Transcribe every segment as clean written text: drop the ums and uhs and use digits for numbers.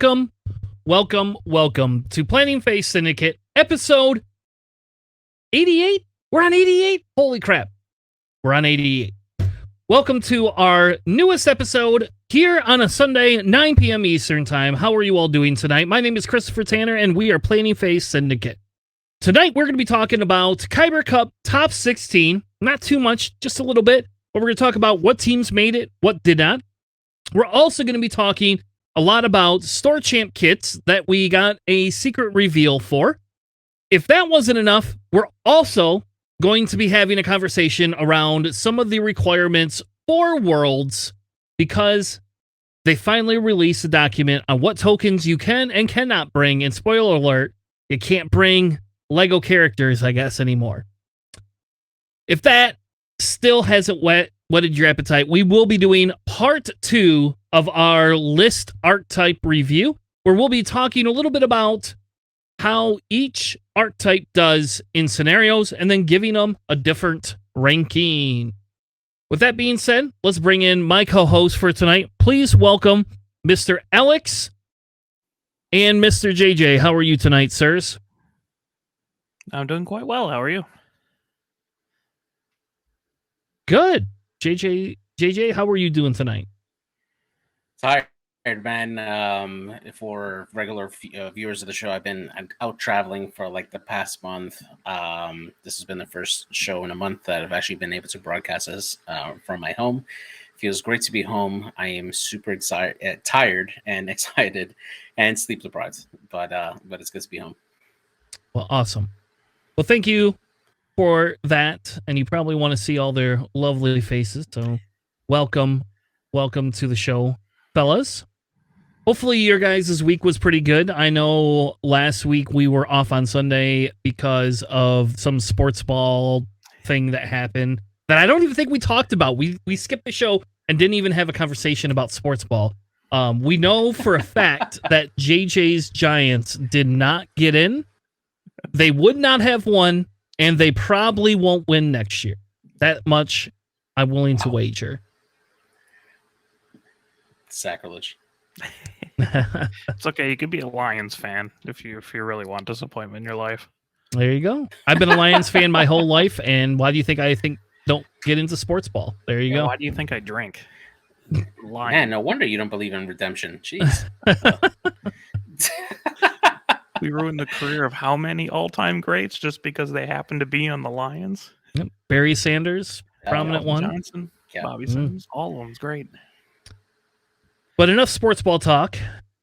welcome to Planning Phase Syndicate, episode 88? We're on 88? Holy crap. We're on 88. Welcome to our newest episode here on a Sunday, 9 p.m. Eastern Time. How are you all doing tonight? My name is Christopher Tanner, and we are Planning Phase Syndicate. Tonight, we're going to be talking about Kyber Cup Top 16. Not too much, just a little bit. But we're going to talk about what teams made it, what did not. We're also going to be talking a lot about Store Champ kits that we got a secret reveal for. If that wasn't enough, we're also going to be having a conversation around some of the requirements for Worlds because they finally released a document on what tokens you can and cannot bring. And spoiler alert, you can't bring Lego characters, I guess, anymore. If that still hasn't whetted your appetite, we will be doing part 2 of our list archetype review, where we'll be talking a little bit about how each archetype does in scenarios and then giving them a different ranking. With that being said, let's bring in my co-host for tonight. Please welcome Mr. Alex and Mr. JJ. How are you tonight, sirs? I'm doing quite well. How are you? Good. JJ, how are you doing tonight? Tired, man. For regular viewers of the show, I've been out traveling for like the past month. This has been the first show in a month that I've actually been able to broadcast this from my home. Feels great to be home. I am super excited, tired and excited, and sleep deprived. But it's good to be home. Well, awesome. Well, thank you for that, and you probably want to see all their lovely faces. So, welcome to the show, fellas. Hopefully your guys' week was pretty good. I know last week we were off on Sunday because of some sports ball thing that happened that I don't even think we talked about. We skipped the show and didn't even have a conversation about sports ball. We know for a fact that JJ's Giants did not get in. They would not have won, and they probably won't win next year. That much I'm willing to wager. Sacrilege. It's okay. You could be a Lions fan if you really want disappointment in your life. There you go. I've been a Lions fan my whole life, and why do you think I don't get into sports ball? There you go. Why do you think I drink? Man, no wonder you don't believe in redemption. Jeez. We ruined the career of how many all-time greats just because they happen to be on the Lions? Yep. Barry Sanders, prominent one. Johnson, Bobby Sims, all of them's great. But enough sports ball talk.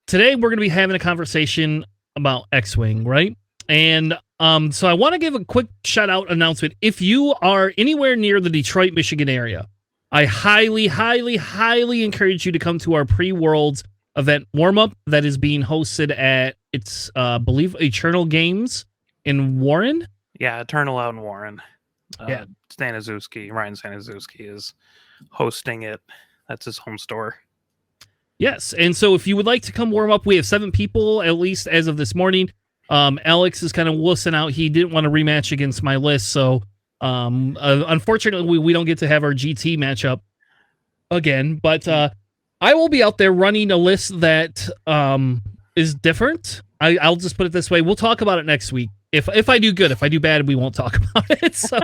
Today we're going to be having a conversation about X-Wing, right? And so I want to give a quick shout-out announcement. If you are anywhere near the Detroit, Michigan area, I highly, highly, highly encourage you to come to our pre-Worlds event warm-up that is being hosted at, I believe, Eternal Games in Warren. Yeah, Eternal out in Warren. Yeah. Ryan Staniszewski is hosting it. That's his home store. Yes, and so if you would like to come warm up, we have 7 people, at least as of this morning. Alex is kind of wussing out. He didn't want to rematch against my list, so unfortunately, we don't get to have our GT matchup again. But I will be out there running a list that is different. I'll just put it this way. We'll talk about it next week. If I do good, if I do bad, we won't talk about it. So,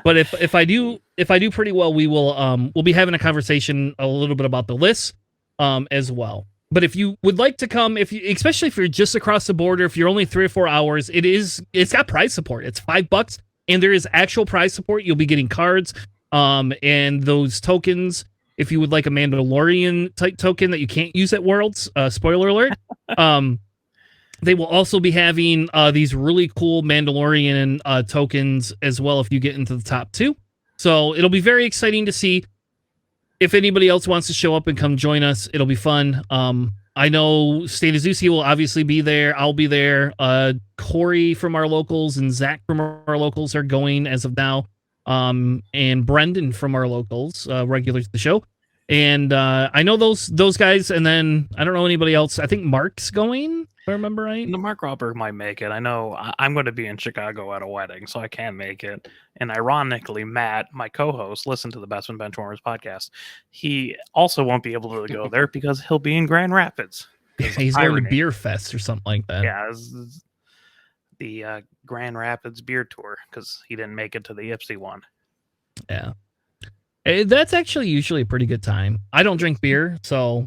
but if I do pretty well, we'll be having a conversation a little bit about the list as well. But if you would like to come, especially if you're just across the border, if you're only 3 or 4 hours, it's got prize support. It's $5, and there is actual prize support. You'll be getting cards, and those tokens. If you would like a Mandalorian type token that you can't use at Worlds, spoiler alert. They will also be having these really cool Mandalorian tokens as well if you get into the top 2. So it'll be very exciting to see if anybody else wants to show up and come join us. It'll be fun. I know Staniszewski will obviously be there. I'll be there. Corey from our locals and Zach from our locals are going as of now. And Brendan from our locals, regulars to the show. And I know those guys, and then I don't know anybody else. I think Mark's going I remember right. The Mark Wahlberg might make it. I know I'm going to be in Chicago at a wedding, so I can't make it. And ironically, Matt, my co-host, listen to the Best When Benchwarmers podcast. He also won't be able to go there because he'll be in Grand Rapids. He's going to Beer Fest or something like that. Yeah, the Grand Rapids beer tour because he didn't make it to the Ipsy one. Yeah. That's actually usually a pretty good time. I don't drink beer, so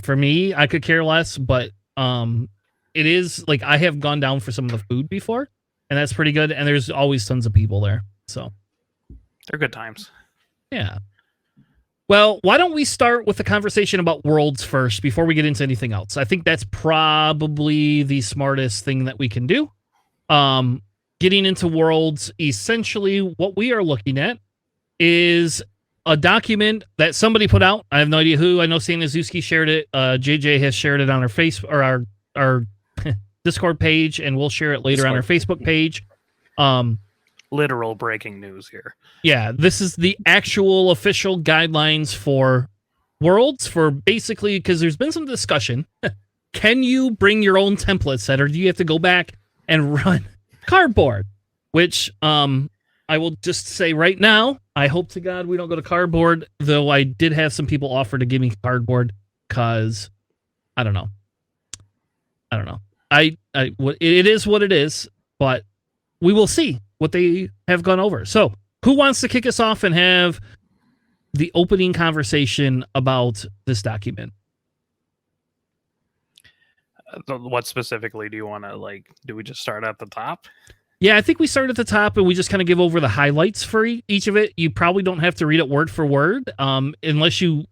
for me, I could care less, but it is like I have gone down for some of the food before, and that's pretty good, and there's always tons of people there. So they're good times. Yeah. Well, why don't we start with the conversation about Worlds first before we get into anything else? I think that's probably the smartest thing that we can do. Getting into Worlds, essentially what we are looking at is a document that somebody put out. I have no idea who. I know Stan Azuski shared it. JJ has shared it on our our Discord page, and we'll share it later on our Facebook page. Literal breaking news here. Yeah, this is the actual official guidelines for Worlds for basically, because there's been some discussion. Can you bring your own template set, or do you have to go back and run cardboard? Which I will just say right now, I hope to God we don't go to cardboard, though I did have some people offer to give me cardboard because I don't know. It is what it is, but we will see what they have gone over. So, who wants to kick us off and have the opening conversation about this document? What specifically do you want to do we just start at the top? Yeah, I think we start at the top and we just kind of give over the highlights for each of it. You probably don't have to read it word for word, unless you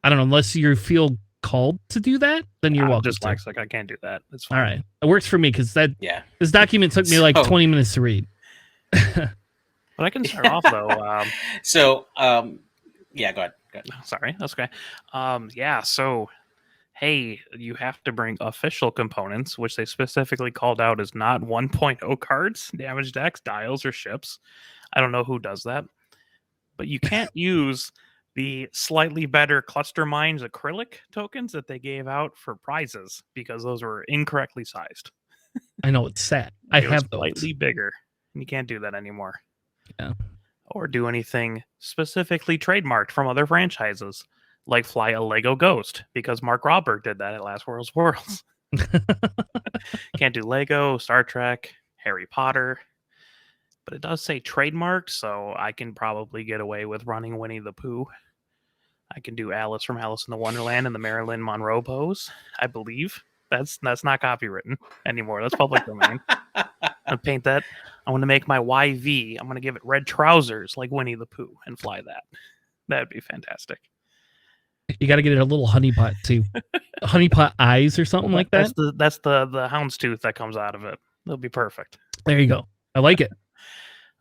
unless you feel called to do that, then you're welcome. Dyslexic, I can't do that. It's fine. All right, it works for me because this document took me 20 minutes to read. But I can start off though. Yeah, go ahead. Sorry, that's okay. So hey, you have to bring official components, which they specifically called out as not 1.0 cards, damage decks, dials, or ships. I don't know who does that, but you can't use the slightly better Cluster Minds acrylic tokens that they gave out for prizes because those were incorrectly sized. I know, it's sad. I have those. Slightly bigger. You can't do that anymore. Yeah. Or do anything specifically trademarked from other franchises, like fly a Lego Ghost, because Mark Wahlberg did that at Last Worlds. Can't do Lego, Star Trek, Harry Potter. But it does say trademarked, so I can probably get away with running Winnie the Pooh. I can do Alice from Alice in the Wonderland and the Marilyn Monroe pose, I believe. That's not copywritten anymore. That's public domain. I'll paint that. I want to make my YV. I'm going to give it red trousers like Winnie the Pooh and fly that. That'd be fantastic. You got to get it a little honeypot too. Honeypot eyes or something like that. That's the houndstooth that comes out of it. That'll be perfect. There you go. I like it.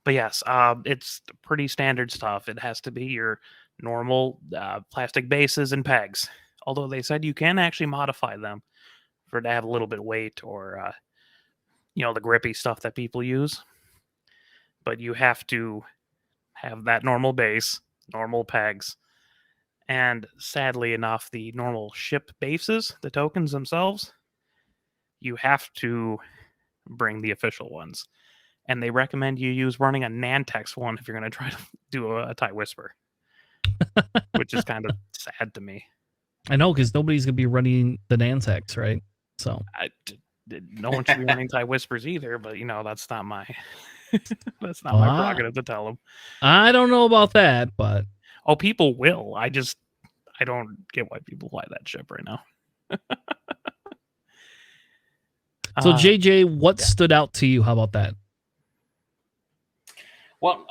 But yes, it's pretty standard stuff. It has to be your normal plastic bases and pegs. Although they said you can actually modify them for it to have a little bit of weight or the grippy stuff that people use. But you have to have that normal base, normal pegs. And sadly enough, the normal ship bases, the tokens themselves, you have to bring the official ones. And they recommend you use running a Nantex one if you're going to try to do a TIE Whisper. Which is kind of sad to me. I know, because nobody's going to be running the Nantex, right? So no one should be running TIE Whispers either, but that's not my that's not my prerogative to tell them. I don't know about that, but people will. I don't get why people fly that ship right now. So JJ, what stood out to you? How about that? Well,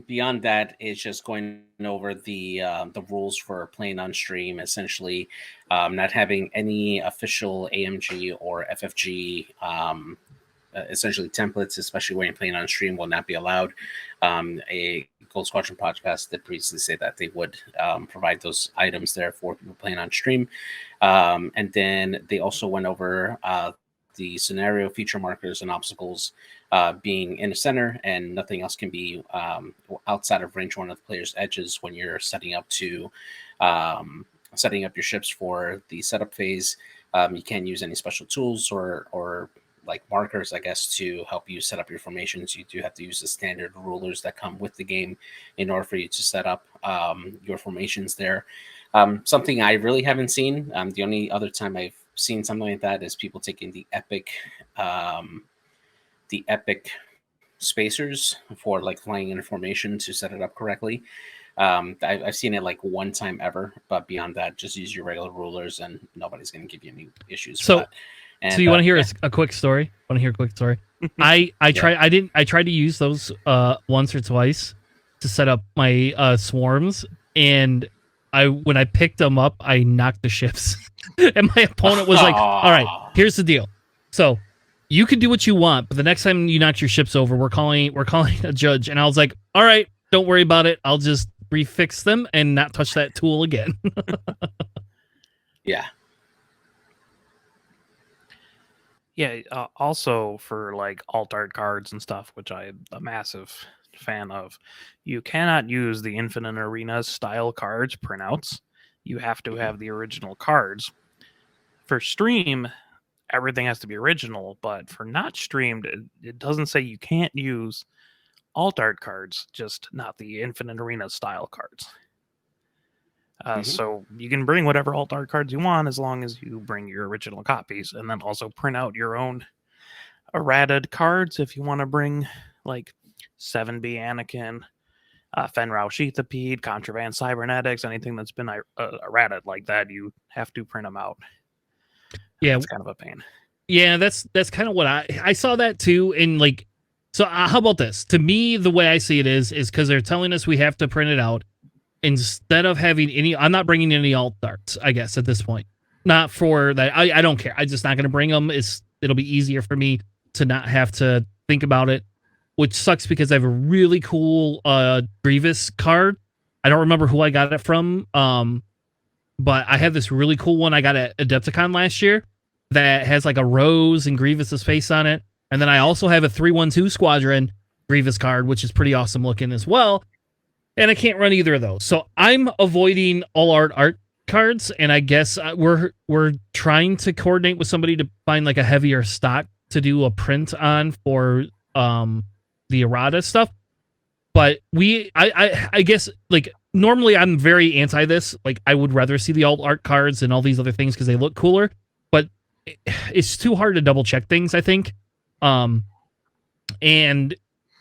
beyond that, it's just going over the rules for playing on stream. Essentially, not having any official AMG or FFG, essentially templates, especially when you're playing on stream, will not be allowed. A Gold Squadron podcast did previously say that they would provide those items there for people playing on stream, and then they also went over the scenario feature markers and obstacles being in the center, and nothing else can be outside of range one of the player's edges when you're setting up your ships for the setup phase. You can't use any special tools or like markers, I guess, to help you set up your formations. You do have to use the standard rulers that come with the game in order for you to set up your formations there. Something I really haven't seen. The only other time I've seen something like that is people taking the epic spacers for like flying in a formation to set it up correctly. I've seen it like one time ever, but beyond that, just use your regular rulers and nobody's going to give you any issues. So you want to hear a quick story? Want to hear a quick story? I tried to use those once or twice to set up my swarms, and when I picked them up, I knocked the ships. And my opponent was like, all right, here's the deal. So you can do what you want, but the next time you knock your ships over, we're calling a judge. And I was like, all right, don't worry about it. I'll just refix them and not touch that tool again. Yeah. Yeah, also for like alt art cards and stuff, which I'm a massive fan of, you cannot use the Infinite Arenas style cards printouts. You have to have the original cards. For stream, everything has to be original, but for not streamed, it doesn't say you can't use alt art cards, just not the Infinite Arena style cards. So you can bring whatever alt art cards you want as long as you bring your original copies, and then also print out your own errated cards if you want to bring like 7B Anakin, Fenrau Sheathipede, Contraband Cybernetics, anything that's been errated like that, you have to print them out. Yeah, it's kind of a pain. Yeah, that's kind of what I saw that too. And like, so how about this? To me, the way I see it is because they're telling us we have to print it out. Instead of having any, I'm not bringing any alt darts, I guess, at this point. Not for that. I don't care. I'm just not going to bring them. It'll be easier for me to not have to think about it, which sucks because I have a really cool Grievous card. I don't remember who I got it from, but I have this really cool one I got at Adepticon last year that has like a rose and Grievous's face on it. And then I also have a 312 Squadron Grievous card, which is pretty awesome looking as well. And I can't run either of those. So I'm avoiding all art cards, and I guess we're trying to coordinate with somebody to find like a heavier stock to do a print on for the errata stuff. But I guess like normally I'm very anti this. Like I would rather see the alt art cards and all these other things because they look cooler. But it's too hard to double check things, I think. And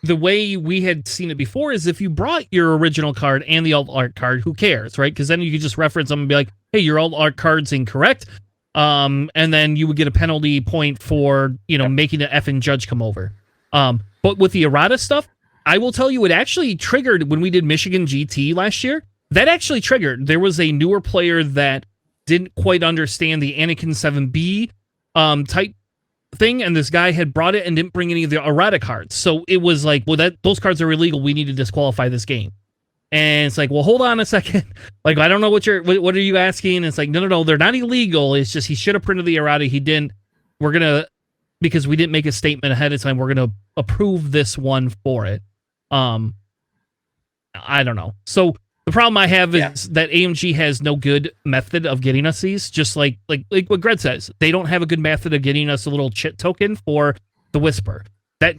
the way we had seen it before is if you brought your original card and the alt art card, who cares, right? Because then you could just reference them and be like, hey, your alt art card's incorrect. And then you would get a penalty point for, making the effing judge come over. But with the errata stuff, I will tell you, it actually triggered when we did Michigan GT last year. That actually triggered. There was a newer player that didn't quite understand the Anakin 7B type thing, and this guy had brought it and didn't bring any of the errata cards. So it was like, well, those cards are illegal. We need to disqualify this game. And it's like, well, hold on a second. Like, I don't know what are you asking? And it's like, no, they're not illegal. It's just he should have printed the errata. He didn't. Because we didn't make a statement ahead of time, we're gonna approve this one for it. I don't know. So the problem I have is that AMG has no good method of getting us these. Just like what Greg says, they don't have a good method of getting us a little chit token for the Whisper. That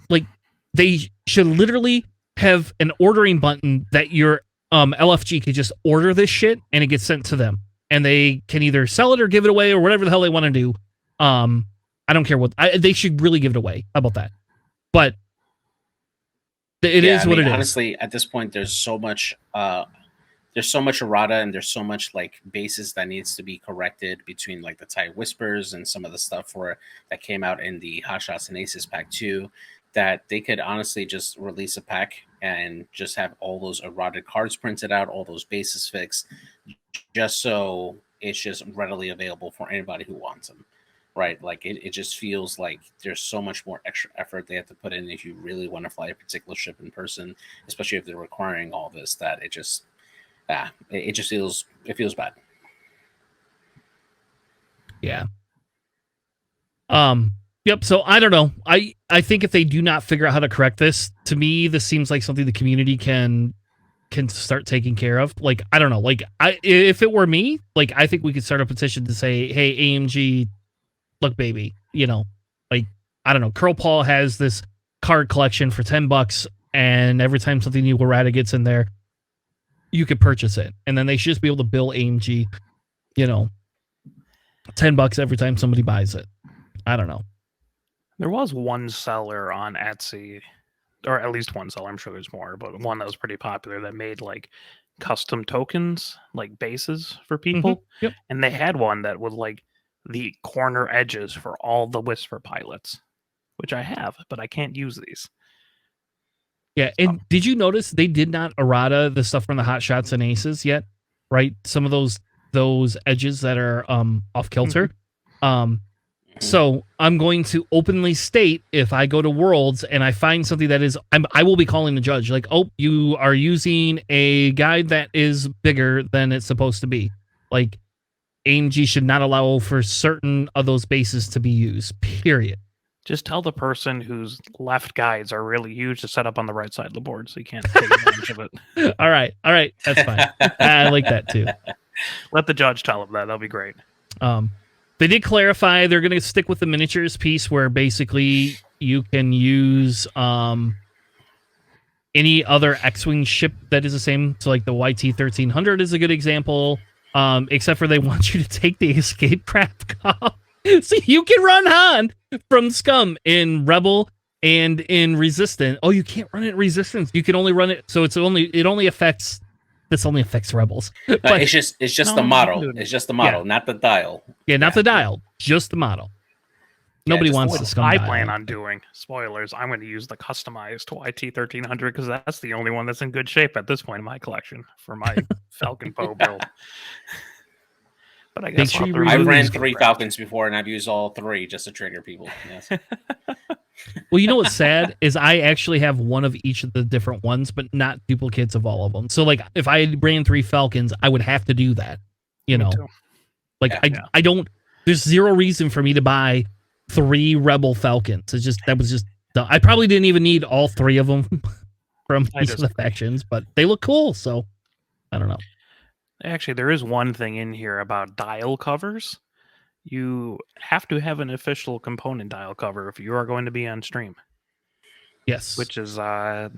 they should literally have an ordering button that your LFG could just order this shit and it gets sent to them, and they can either sell it or give it away or whatever the hell they want to do. I don't care what they should really give it away. How about that? But it is what it is. Honestly, at this point, there's so much errata and there's so much like bases that needs to be corrected between like the TIE Whispers and some of the stuff that came out in the Hot Shots and Aces pack 2, that they could honestly just release a pack and just have all those errata cards printed out, all those bases fixed, just so it's just readily available for anybody who wants them. Right, like it just feels like there's so much more extra effort they have to put in if you really want to fly a particular ship in person, especially if they're requiring all this. That it just feels bad. Yeah. Yep. So I don't know. I think if they do not figure out how to correct this, to me, this seems like something the community can start taking care of. Like, I don't know. Like, if it were me, like, I think we could start a petition to say, hey, AMG, look, baby, like, I don't know, Curl Paul has this card collection for $10, and every time something new errata gets in there, you could purchase it. And then they should just be able to bill AMG, $10 every time somebody buys it. I don't know. There was one seller on Etsy, or at least one seller, I'm sure there's more, but one that was pretty popular that made like custom tokens, like bases for people. Yep. And they had one that was like the corner edges for all the Whisper pilots, which I have, but I can't use these. Yeah, and did you notice they did not errata the stuff from the Hot Shots and Aces yet? Right? Some of those edges that are off kilter. So I'm going to openly state, if I go to Worlds and I find something that is, I will be calling the judge like, oh, you are using a guide that is bigger than it's supposed to be. Like, AMG should not allow for certain of those bases to be used, period. Just tell the person whose left guides are really huge to set up on the right side of the board so you can't take advantage of it. All right. That's fine. I like that too. Let the judge tell them that. That'll be great. They did clarify they're going to stick with the miniatures piece where basically you can use any other X-Wing ship that is the same. So like the YT-1300 is a good example, except for they want you to take the escape craft off. So you can run Han from Scum in Rebel and in Resistance. Oh, you can't run it in Resistance. You can only run it. So this only affects Rebels. But, it's just the model. It's just the model, not the dial. Yeah, not the dial, just the model. Nobody wants the Scum I dial. plan on doing, spoilers, I'm going to use the customized YT-1300 because that's the only one that's in good shape at this point in my collection for my Falcon Poe build. But I guess I've ran 3 Falcons before, and I've used all 3 just to trigger people. Yes. Well, you know what's sad is I actually have one of each of the different ones, but not duplicates of all of them. So, like, if I ran 3 Falcons, I would have to do that. Like, I don't. There's zero reason for me to buy 3 Rebel Falcons. That was just. I probably didn't even need all 3 of them from each of the factions, but they look cool. So, I don't know. Actually, there is one thing in here about dial covers. You have to have an official component dial cover if you are going to be on stream. Yes. Which is, some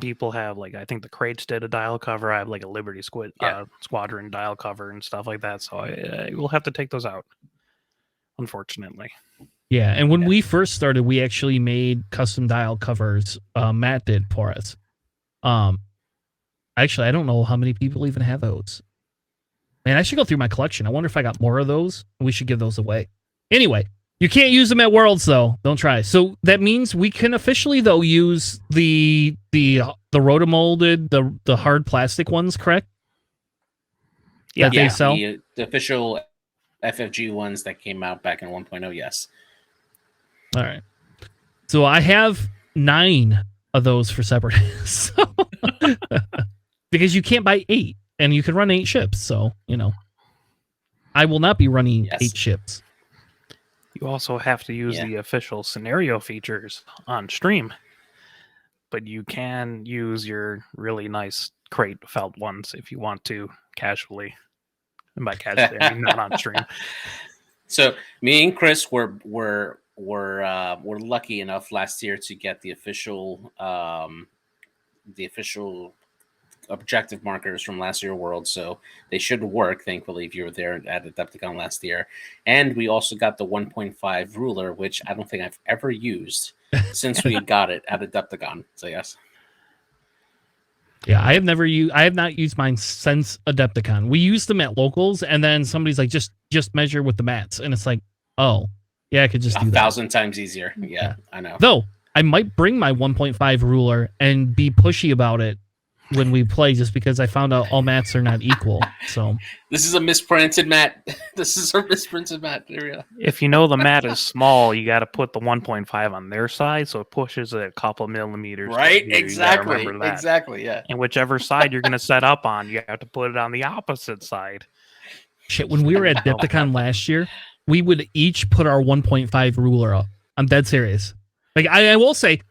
people have, like, I think the Crates did a dial cover. I have, like, a Liberty Squadron dial cover and stuff like that. So I will have to take those out, unfortunately. Yeah, and when we first started, we actually made custom dial covers. Matt did for us. Actually, I don't know how many people even have those. Man, I should go through my collection. I wonder if I got more of those. We should give those away. Anyway, you can't use them at Worlds, though. Don't try. So that means we can officially, though, use the rotomolded, the hard plastic ones, correct? Yeah, they sell? The official FFG ones that came out back in 1.0, yes. All right. So I have 9 of those for Separatists. Because you can't buy 8, and you can run 8 ships. So, I will not be running 8 ships. You also have to use the official scenario features on stream, but you can use your really nice crate felt ones if you want to casually. And by casually, I mean not on stream. So me and Chris were lucky enough last year to get the official objective markers from last year's World, so they should work, thankfully, if you were there at Adepticon last year. And we also got the 1.5 ruler, which I don't think I've ever used since we got it at Adepticon. So yes. Yeah, I have not used mine since Adepticon. We used them at locals, and then somebody's like, just measure with the mats, and it's like, oh, yeah, I could just do that. 1,000 times easier. Yeah, I know. Though I might bring my 1.5 ruler and be pushy about it when we play, just because I found out all mats are not equal. So this is a misprinted mat. This is a misprinted mat area. If you know the mat is small, you got to put the 1.5 on their side, so it pushes it a couple millimeters. Right? Exactly. Exactly. Yeah. And whichever side you're going to set up on, you have to put it on the opposite side. Shit, when we were at Adepticon last year, we would each put our 1.5 ruler up. I'm dead serious. Like, I will say,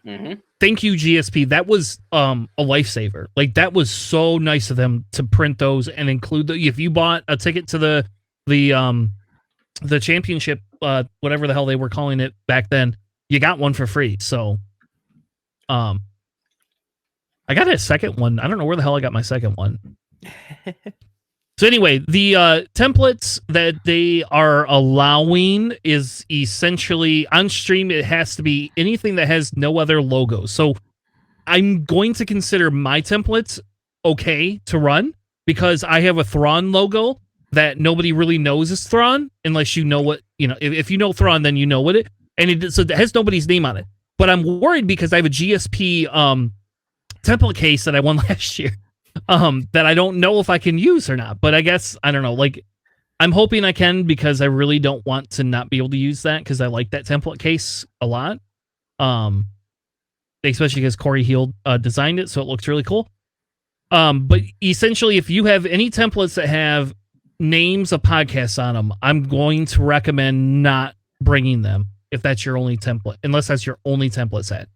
thank you, GSP. That was a lifesaver. Like, that was so nice of them to print those and include if you bought a ticket to the the championship, whatever the hell they were calling it back then, you got one for free. So, I got a second one. I don't know where the hell I got my second one. So anyway, the templates that they are allowing is essentially on stream. It has to be anything that has no other logo. So I'm going to consider my templates okay to run because I have a Thrawn logo that nobody really knows is Thrawn unless you know what, if you know Thrawn, then you know what so it has nobody's name on it. But I'm worried because I have a GSP template case that I won last year. That I don't know if I can use or not, but I guess, I don't know, like, I'm hoping I can because I really don't want to not be able to use that because I like that template case a lot. Especially because Corey Heald designed it, so it looks really cool. But essentially, if you have any templates that have names of podcasts on them, I'm going to recommend not bringing them if that's your only template, unless that's your only template set.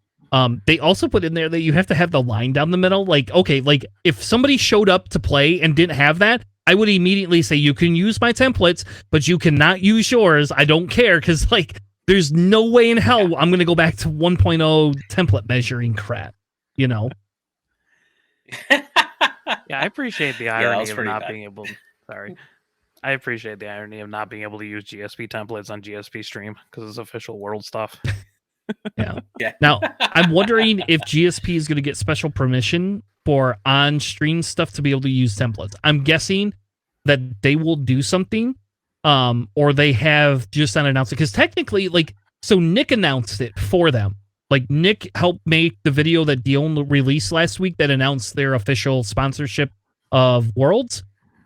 They also put in there that you have to have the line down the middle. Like, okay, like if somebody showed up to play and didn't have that, I would immediately say you can use my templates, but you cannot use yours. I don't care because like there's no way in hell I'm going to go back to 1.0 template measuring crap, Yeah, I appreciate the irony of not being able. Sorry. I appreciate the irony of not being able to use GSP templates on GSP stream because it's official world stuff. Yeah. Now, I'm wondering if GSP is going to get special permission for on-stream stuff to be able to use templates. I'm guessing that they will do something, or they have just unannounced it. Because technically, so Nick announced it for them. Like, Nick helped make the video that Dion released last week that announced their official sponsorship of Worlds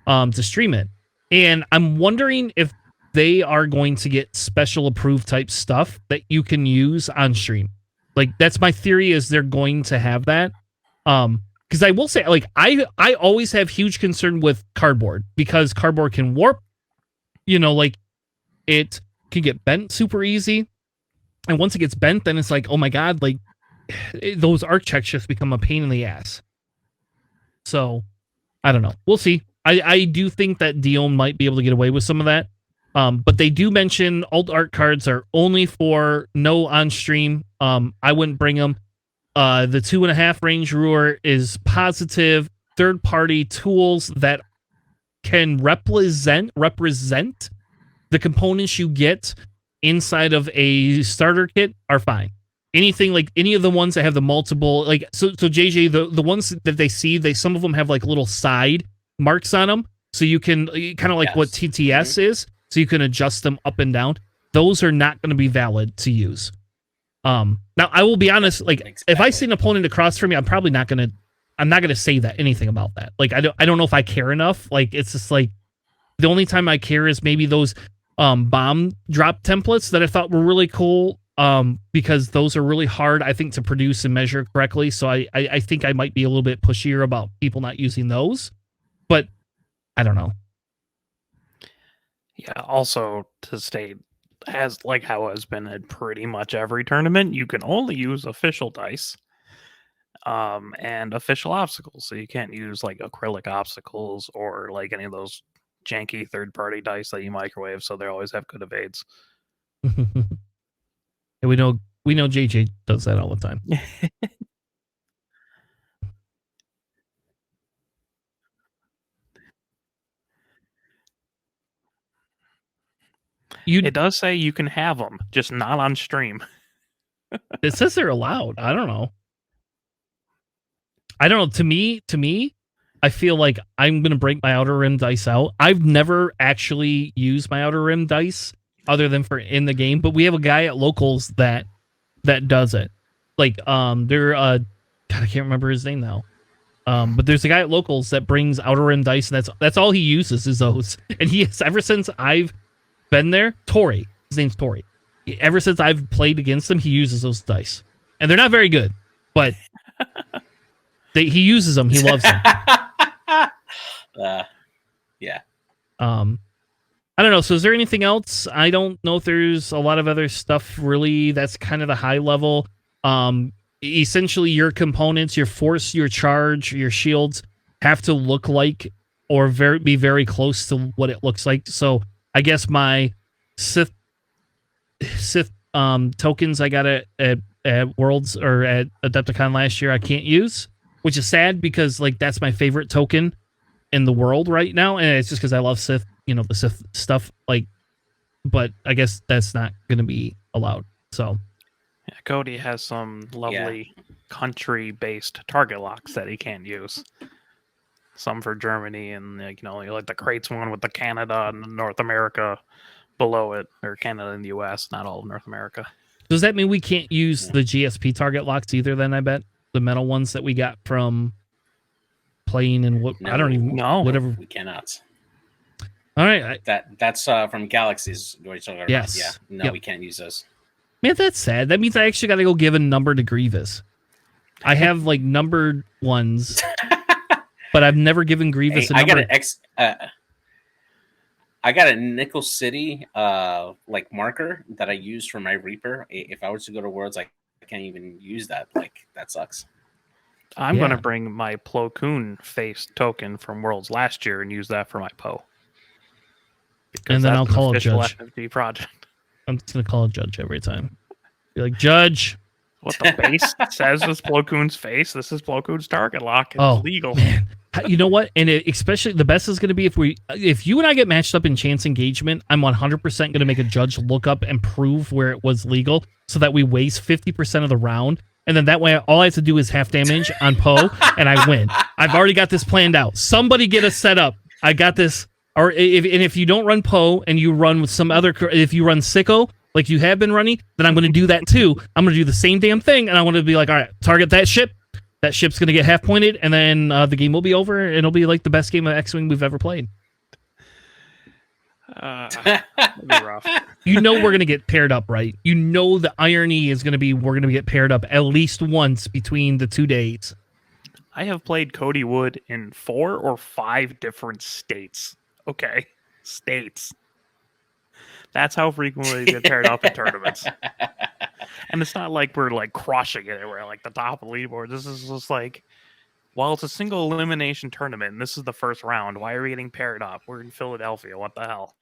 to stream it. And I'm wondering if they are going to get special approved type stuff that you can use on stream. Like, that's my theory, is they're going to have that. Because I will say, like, I always have huge concern with cardboard because cardboard can warp, like it can get bent super easy. And once it gets bent, then it's like, oh my God, like those arc checks just become a pain in the ass. So I don't know. We'll see. I do think that Dion might be able to get away with some of that. But they do mention alt art cards are only for no on stream. I wouldn't bring them. The 2.5 range ruler is positive third party tools that can represent the components you get inside of a starter kit are fine. Anything like any of the ones that have the multiple, like so JJ, the ones that they see, some of them have like little side marks on them, so you can kind of like what TTS is. So you can adjust them up and down. Those are not going to be valid to use. Now I will be honest, like if I see an opponent across from me, I'm not going to say anything about that. Like I don't know if I care enough. Like it's just like the only time I care is maybe those bomb drop templates that I thought were really cool. Because those are really hard, I think, to produce and measure correctly. So I think I might be a little bit pushier about people not using those. But I don't know. Yeah, also to state, as like how it's been in pretty much every tournament, you can only use official dice and official obstacles. So you can't use like acrylic obstacles or like any of those janky third-party dice that you microwave, so they always have good evades. And we know JJ does that all the time. It does say you can have them, just not on stream. It says they're allowed. I don't know. To me, I feel like I'm going to break my Outer Rim dice out. I've never actually used my Outer Rim dice other than for in the game, but we have a guy at Locals that does it. Like, they're, God, I can't remember his name now. But there's a guy at Locals that brings Outer Rim dice, and that's all he uses is those. And he has, ever since I've been there, Tori. His name's Tori. Ever since I've played against him, he uses those dice, and they're not very good, but he uses them. He loves them. Yeah. I don't know. So, is there anything else? I don't know if there's a lot of other stuff really. That's kind of the high level. Essentially, your components, your force, your charge, your shields have to look like or be very close to what it looks like. So, I guess my Sith tokens I got at Worlds or at Adepticon last year I can't use, which is sad because like that's my favorite token in the world right now, and it's just because I love Sith, the Sith stuff. Like, but I guess that's not going to be allowed. So, yeah, Cody has some lovely country-based target locks that he can't use. Some for Germany, and like the crates one with the Canada and North America below it, or Canada and the U.S., not all of North America. Does that mean we can't use the GSP target locks either? Then I bet the metal ones that we got from playing and what I don't even know. Whatever we cannot. All right, that's from Galaxies. Yes. Yeah. No, we can't use those. Man, that's sad. That means I actually got to go give a number to Grievous. I have like numbered ones, but I've never given Grievous a number. I got a Nickel City like marker that I used for my Reaper. If I was to go to Worlds, I can't even use that. Like, that sucks. I'm going to bring my Plo Koon face token from Worlds last year and use that for my Poe. And then I'll call a judge. FFG project. I'm just going to call a judge every time. Be like, Judge. What the face says is Plo Koon's face. This is Plo Koon's target lock. It's legal. Man. You know what? And especially the best is going to be if you and I get matched up in chance engagement, I'm 100% going to make a judge look up and prove where it was legal so that we waste 50% of the round. And then that way, all I have to do is half damage on Poe, and I win. I've already got this planned out. Somebody get us set up. I got this. Or if you don't run Poe and you run with some other, if you run Sicko like you have been running, then I'm going to do that too. I'm going to do the same damn thing, and I want to be like, all right, target that ship. That ship's going to get half pointed, and then the game will be over, and it'll be like the best game of X-Wing we've ever played. It'll be rough. We're going to get paired up, right? The irony is going to be we're going to get paired up at least once between the 2 days. I have played Cody Wood in 4 or 5 different states. Okay, states. That's how frequently we get paired up in tournaments. And it's not like we're like crushing it. We're like the top of the leaderboard. This is just like, well, it's a single elimination tournament, and this is the first round. Why are we getting paired up? We're in Philadelphia. What the hell?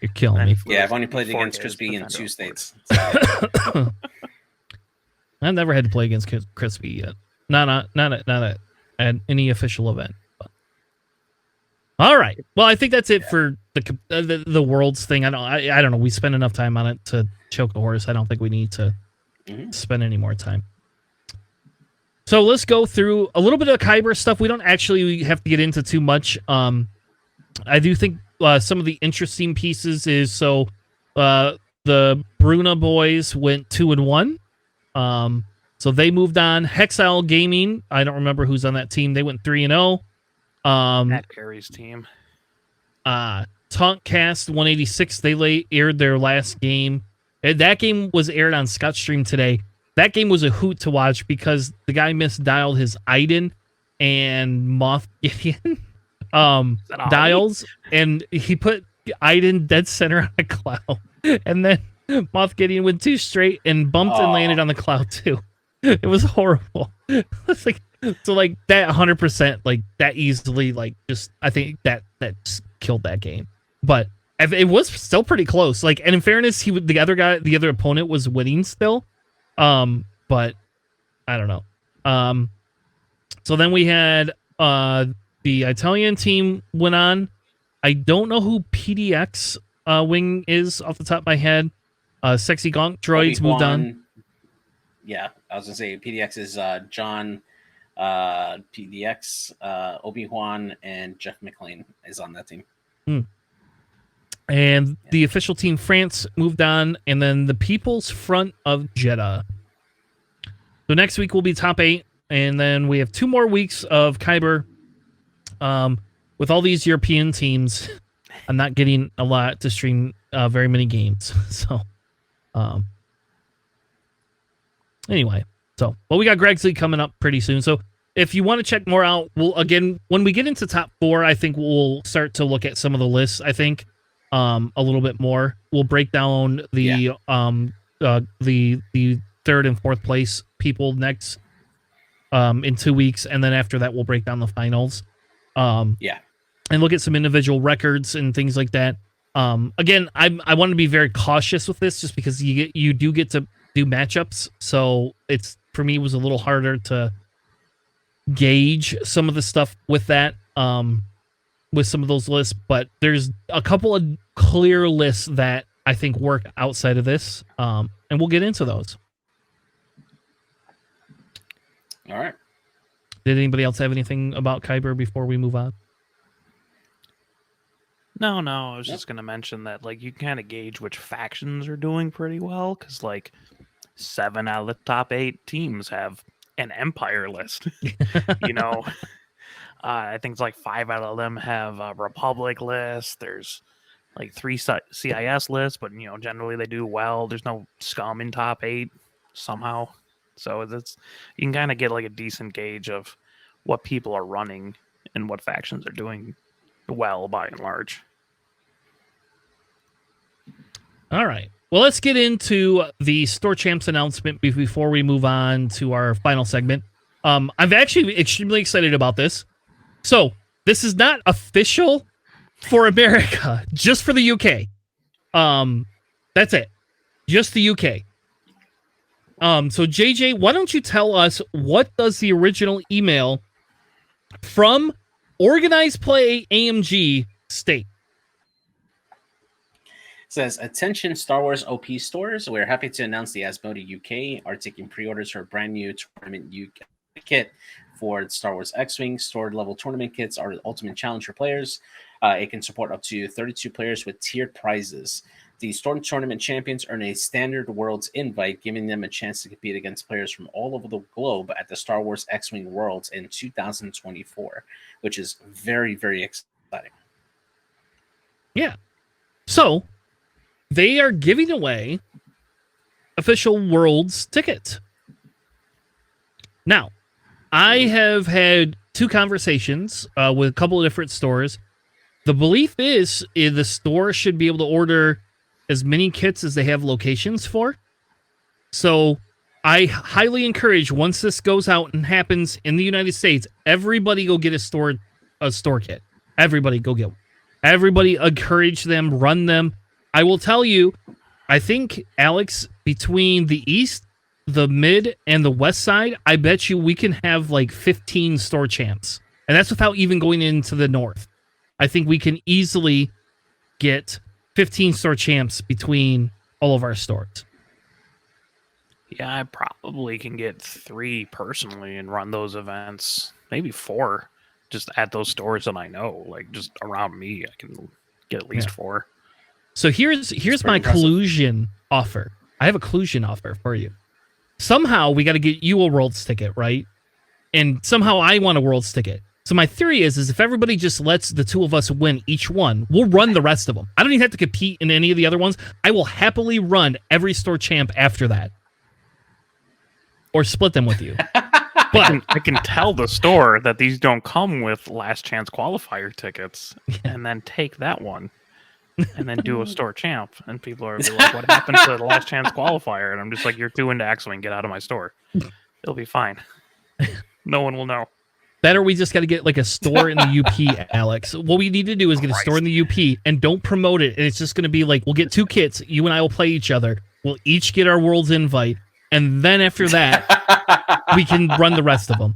You're killing me. Yeah, I've only played against Crispy in 2 states. I've never had to play against Crispy yet. Not at any official event. But. All right. Well, I think that's it for the Worlds thing. I don't know. We spent enough time on it to choke a horse. I don't think we need to spend any more time. So let's go through a little bit of Kyber stuff. We don't actually have to get into too much. I do think some of the interesting pieces is the Bruna boys went 2-1. So they moved on. Hexile Gaming, I don't remember who's on that team. They went 3-0. Matt Carey's team. Tauntcast 186, they aired their last game. That game was aired on Scotstream today. That game was a hoot to watch because the guy misdialed his Iden and Moth Gideon dials, and he put Iden dead center on a cloud. And then Moth Gideon went 2 straight and bumped and landed on the cloud too. It was horrible. It's like, so like that 100%, like that easily, like just I think that just killed that game. But it was still pretty close. Like, and in fairness, the other opponent was winning still. But I don't know. So then we had the Italian team went on. I don't know who PDX wing is off the top of my head. Sexy Gonk Droids moved on. Yeah, I was gonna say PDX is John, PDX, Obi-Wan, and Jeff McLean is on that team. And the official team France moved on, and then the People's Front of Jeddah. So next week will be top 8, and then we have 2 more weeks of Kyber. With all these European teams, I'm not getting a lot to stream very many games. So, anyway, we got Greg's League coming up pretty soon. So if you want to check more out, when we get into top 4, I think we'll start to look at some of the lists. I think a little bit more. We'll break down the 3rd and 4th place people next in 2 weeks, and then after that we'll break down the finals. and look at some individual records and things like that. Again, I want to be very cautious with this just because you do get to do matchups. So it's, for me, it was a little harder to gauge some of the stuff with that, with some of those lists, but there's a couple of clear lists that I think work outside of this. And we'll get into those. All right. Did anybody else have anything about Kyber before we move on? No, I was just going to mention that, like, you can kind of gauge which factions are doing pretty well, because, like, 7 out of the top 8 teams have an Empire list. You know, I think it's like 5 out of them have a Republic list. There's, like, 3 CIS lists, but, you know, generally they do well. There's no scum in top 8 somehow. So that's, you can kind of get, like, a decent gauge of what people are running and what factions are doing well by and large. All right. Well, let's get into the Store Champs announcement before we move on to our final segment. I'm actually extremely excited about this. So this is not official for America, just for the UK. That's it. Just the UK. So JJ, why don't you tell us, what does the original email from Organized Play AMG state? It says, attention Star Wars OP stores. We're happy to announce the Asmodee UK are taking pre-orders for a brand new tournament kit for Star Wars X-Wing. Store level tournament kits are the ultimate challenge for players. It can support up to 32 players with tiered prizes. The Storm Tournament champions earn a standard Worlds invite, giving them a chance to compete against players from all over the globe at the Star Wars X-Wing Worlds in 2024, which is very, very exciting. Yeah. So they are giving away official Worlds tickets. Now, I have had 2 conversations with a couple of different stores. The belief is the store should be able to order as many kits as they have locations for. So I highly encourage, once this goes out and happens in the United States, everybody go get a store kit. Everybody go get one. Everybody encourage them, run them. I will tell you, I think, Alex, between the East, the Mid, and the West side, I bet you we can have like 15 store champs. And that's without even going into the North. I think we can easily get 15 store champs between all of our stores. Yeah, I probably can get 3 personally and run those events. Maybe 4, just at those stores that I know. Like, just around me, I can get at least 4. So here's my collusion offer. I have a collusion offer for you. Somehow we got to get you a Worlds ticket, right? And somehow I want a Worlds ticket. So my theory is if everybody just lets the 2 of us win each one, we'll run the rest of them. I don't even have to compete in any of the other ones. I will happily run every store champ after that. Or split them with you. But I can tell the store that these don't come with last chance qualifier tickets, and then take that one and then do a store champ. And people are like, what happened to the last chance qualifier? And I'm just like, you're too into X-Wing, get out of my store. It'll be fine. No one will know. Better we just got to get like a store in the UP, Alex. What we need to do is get a store in the UP and don't promote it. And it's just going to be like, we'll get 2 kits. You and I will play each other. We'll each get our Worlds invite. And then after that, we can run the rest of them.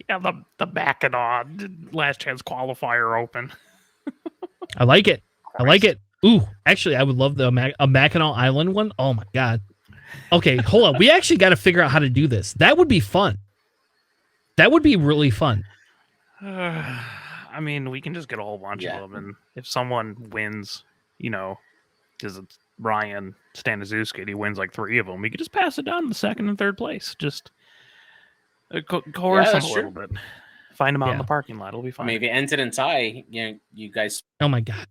Yeah, the back and on last chance qualifier open. I like it. I like it. Ooh, actually, I would love a Mackinac Island one. Oh my God. Okay, hold on. We actually got to figure out how to do this. That would be fun. That would be really fun. I mean, we can just get a whole bunch of them, and if someone wins, you know, because it's Ryan Staniszewski, he wins like 3 of them, we could just pass it down to 2nd and 3rd place. Just coerce them a little bit. Find them out in the parking lot. It'll be fine. Maybe end it in tie. You guys. Oh my God.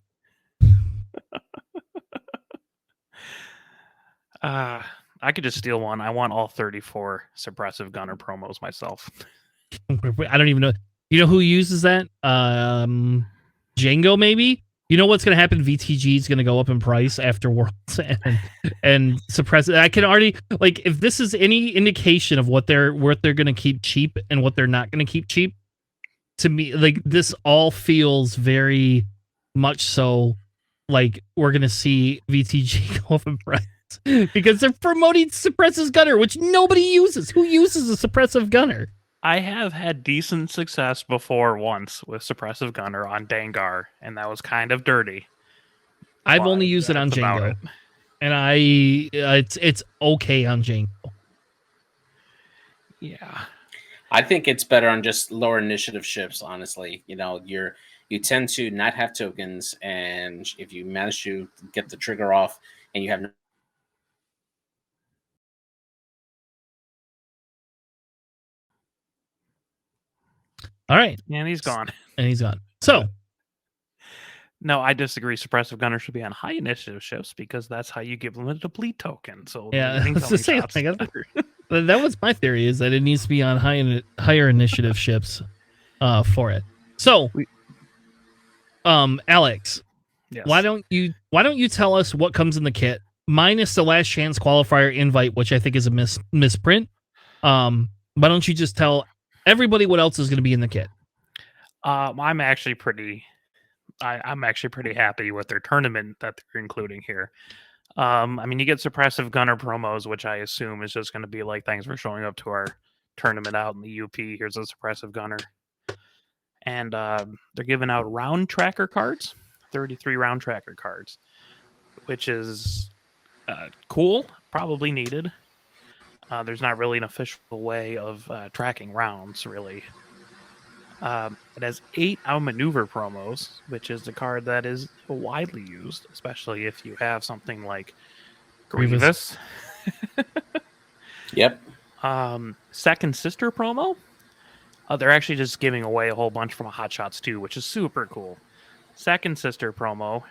I could just steal one. I want all 34 suppressive gunner promos myself. I don't even know. You know who uses that? Django, maybe? You know what's going to happen? VTG is going to go up in price after Worlds and suppress it. I can already, like, if this is any indication of what they're going to keep cheap and what they're not going to keep cheap, to me, like, this all feels very much so like we're gonna see VTG go up in price because they're promoting Suppressive Gunner, which nobody uses. Who uses a Suppressive Gunner? I have had decent success before once with Suppressive Gunner on Dangar, and that was kind of dirty. I've But only used it on that's about Django, it. and it's okay on Django. Yeah. I think it's better on just lower initiative ships, honestly. You know, you tend to not have tokens, and if you manage to get the trigger off and you have All right, And he's gone. and he's gone. So No, I disagree. Suppressive Gunner should be on high initiative ships because that's how you give them a deplete token. So yeah, the that's the same shots thing. is better. That was my theory, is that it needs to be on higher initiative ships for it. So, Alex, Yes. why don't you tell us what comes in the kit minus the last chance qualifier invite, which I think is a misprint. Why don't you just tell everybody what else is going to be in the kit? I'm actually pretty happy with their tournament that they're including here. I mean, you get Suppressive Gunner promos, which I assume is just going to be like, thanks for showing up to our tournament out in the UP. Here's a Suppressive Gunner. And they're giving out round tracker cards, 33 round tracker cards, which is cool, probably needed. There's not really an official way of tracking rounds, really. It has 8 outmaneuver promos, which is the card that is widely used, especially if you have something like Grievous. Yep. Second Sister promo. They're actually just giving away a whole bunch from Hot Shots 2, which is super cool. Second Sister promo,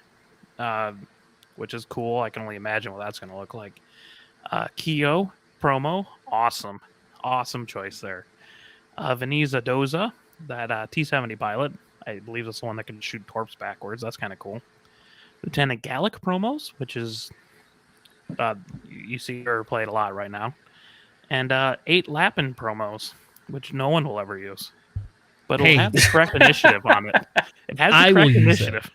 which is cool. I can only imagine what that's going to look like. Kyo promo, awesome. Awesome choice there. Veniza Doza, that T-70 pilot. I believe that's the one that can shoot torps backwards. That's kind of cool. Lieutenant Gallic promos, which is you see her played a lot right now. And 8 Lapin promos, which no one will ever use. But it'll have the correct initiative on it. It has the correct initiative.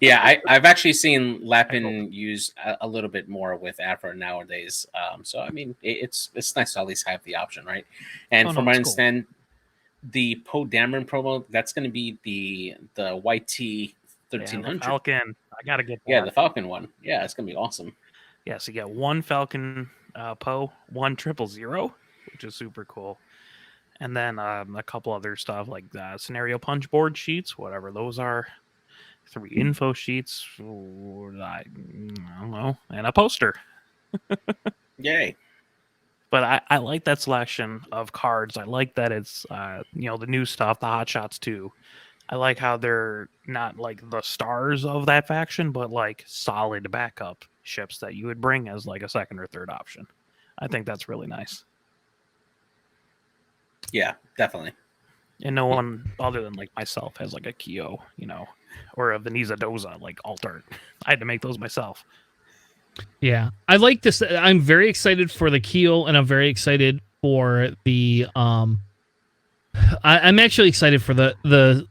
Yeah, I've actually seen Lapin use a little bit more with Afro nowadays. So I mean, it's nice to at least have the option, right? And from what I understand, the Poe Dameron promo, that's going to be the YT 1300 Falcon. I gotta get that. Yeah, the Falcon one. Yeah, it's going to be awesome. Yeah, so you get 1 Falcon Poe, 1 000, which is super cool. And then a couple other stuff like scenario punch board sheets, whatever those are. 3 info sheets, I don't know, and a poster. Yay. But I like that selection of cards. I like that it's the new stuff, the Hot Shots 2. I like how they're not like the stars of that faction, but like solid backup ships that you would bring as like a second or third option. I think that's really nice. Yeah, definitely. And no one other than like myself has like a Kyo, or a Veniza Doza, like alt art. I had to make those myself. Yeah, I like this. I'm very excited for the Keel, and I'm very excited for the I'm actually excited for the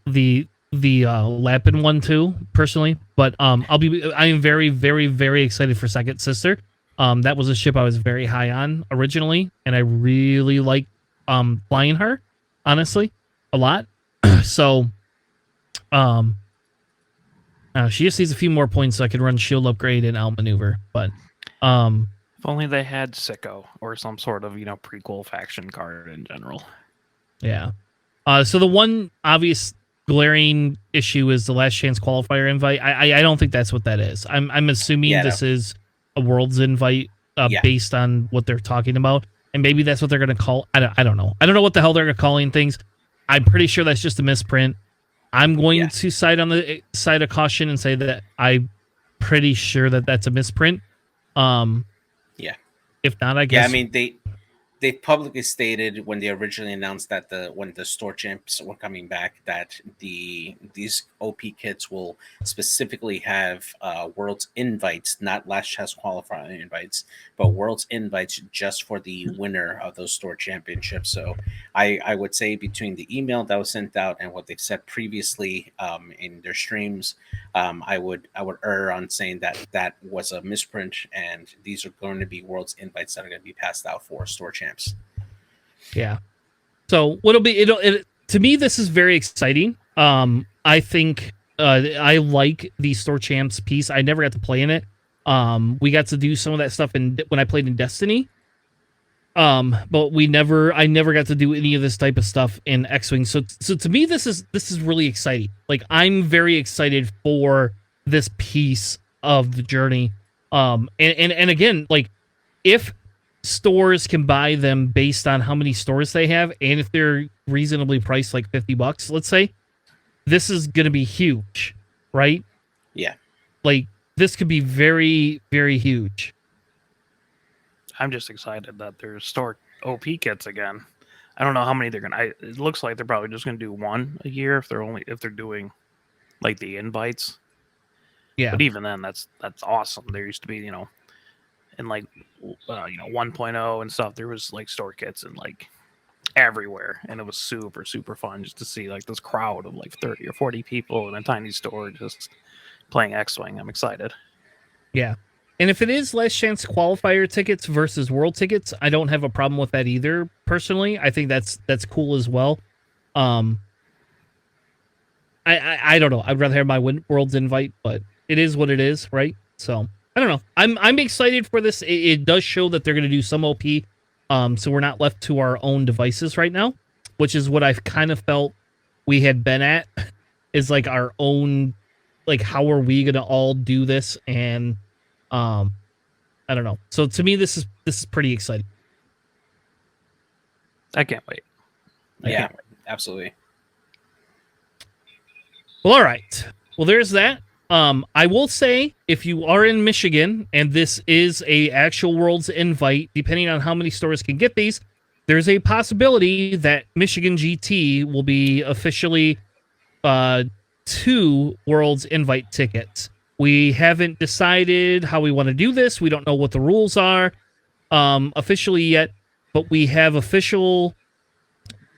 Lapin one too, personally. But I am very, very, very excited for Second Sister. That was a ship I was very high on originally, and I really like flying her, honestly, a lot. So she just needs a few more points so I can run shield upgrade and outmaneuver. But if only they had Sicko or some sort of prequel faction card in general. Yeah. So the one obvious glaring issue is the last chance qualifier invite. I don't think that's what that is. I'm assuming this is a Worlds invite based on what they're talking about, and maybe that's what they're going to call. I don't know. I don't know what the hell they're calling things. I'm pretty sure that's just a misprint. I'm going to side on the side of caution and say that I'm pretty sure that that's a misprint. If not, I guess. Yeah, I mean they they publicly stated when they originally announced that when the store champs were coming back, that these OP kits will specifically have Worlds invites, not last chance qualifying invites, but Worlds invites just for the winner of those store championships. So I would say between the email that was sent out and what they've said previously in their streams, I would err on saying that was a misprint, and these are going to be Worlds invites that are going to be passed out for store champs. Yeah. So what'll be to me, this is very exciting. I think I like the store champs piece. I never got to play in it. We got to do some of that stuff when I played in Destiny. But I never got to do any of this type of stuff in X-Wing. So to me, this is really exciting. Like, I'm very excited for this piece of the journey. And again, like, if stores can buy them based on how many stores they have, and if they're reasonably priced, like $50, let's say, this is going to be huge, right? Yeah. Like, this could be very, very huge. I'm just excited that there's store OP kits again. I don't know how many they're gonna. It looks like they're probably just gonna do one a year if they're doing like the invites. Yeah. But even then, that's awesome. There used to be, in like 1.0 and stuff, there was like store kits and like everywhere, and it was super, super fun just to see like this crowd of like 30 or 40 people in a tiny store just playing X-Wing. I'm excited. Yeah. And if it is last chance qualifier tickets versus world tickets, I don't have a problem with that either. Personally, I think that's cool as well. I don't know. I'd rather have my world's invite, but it is what it is, right? So I don't know. I'm excited for this. It does show that they're going to do some OP. So we're not left to our own devices right now, which is what I've kind of felt we had been at, is like our own, like, how are we going to all do this? And I don't know. So to me, this is pretty exciting. I can't wait. Yeah, absolutely. Well, all right. Well, there's that. I will say, if you are in Michigan and this is a actual Worlds invite, depending on how many stores can get these, there's a possibility that Michigan GT will be officially 2 Worlds invite tickets. We haven't decided how we want to do this. We don't know what the rules are officially yet, but we have official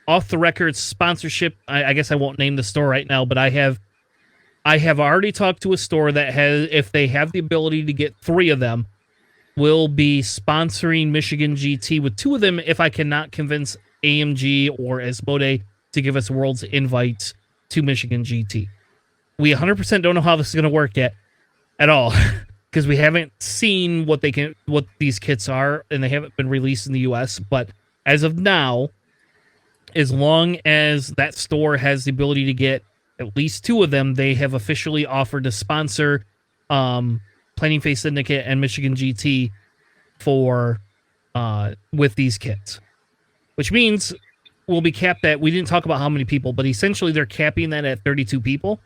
off-the-record sponsorship. I guess I won't name the store right now, but I have already talked to a store that has, if they have the ability to get 3 of them, will be sponsoring Michigan GT with 2 of them if I cannot convince AMG or Asmodee to give us Worlds invites to Michigan GT. We 100% don't know how this is going to work yet at all, because we haven't seen what these kits are, and they haven't been released in the US. But as of now, as long as that store has the ability to get at least 2 of them, they have officially offered to sponsor Planning Phase Syndicate and Michigan GT for with these kits, which means we'll be capped at, we didn't talk about how many people, but essentially they're capping that at 32 people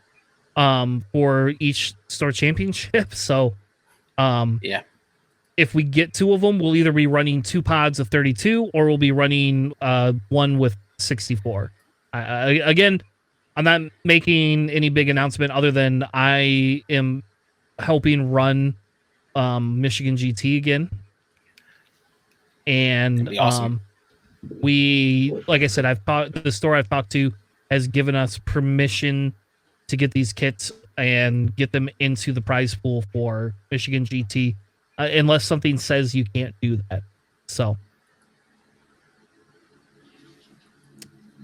for each store championship. So if we get 2 of them, we'll either be running 2 pods of 32 or we'll be running one with 64. Again, I'm not making any big announcement other than I am helping run Michigan GT again. And awesome. Like I said, the store I've talked to has given us permission to get these kits and get them into the prize pool for Michigan GT, unless something says you can't do that. So,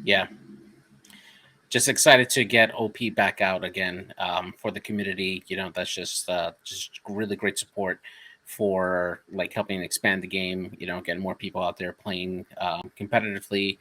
yeah, just excited to get OP back out again for the community. That's just really great support for like helping expand the game, getting more people out there playing competitively.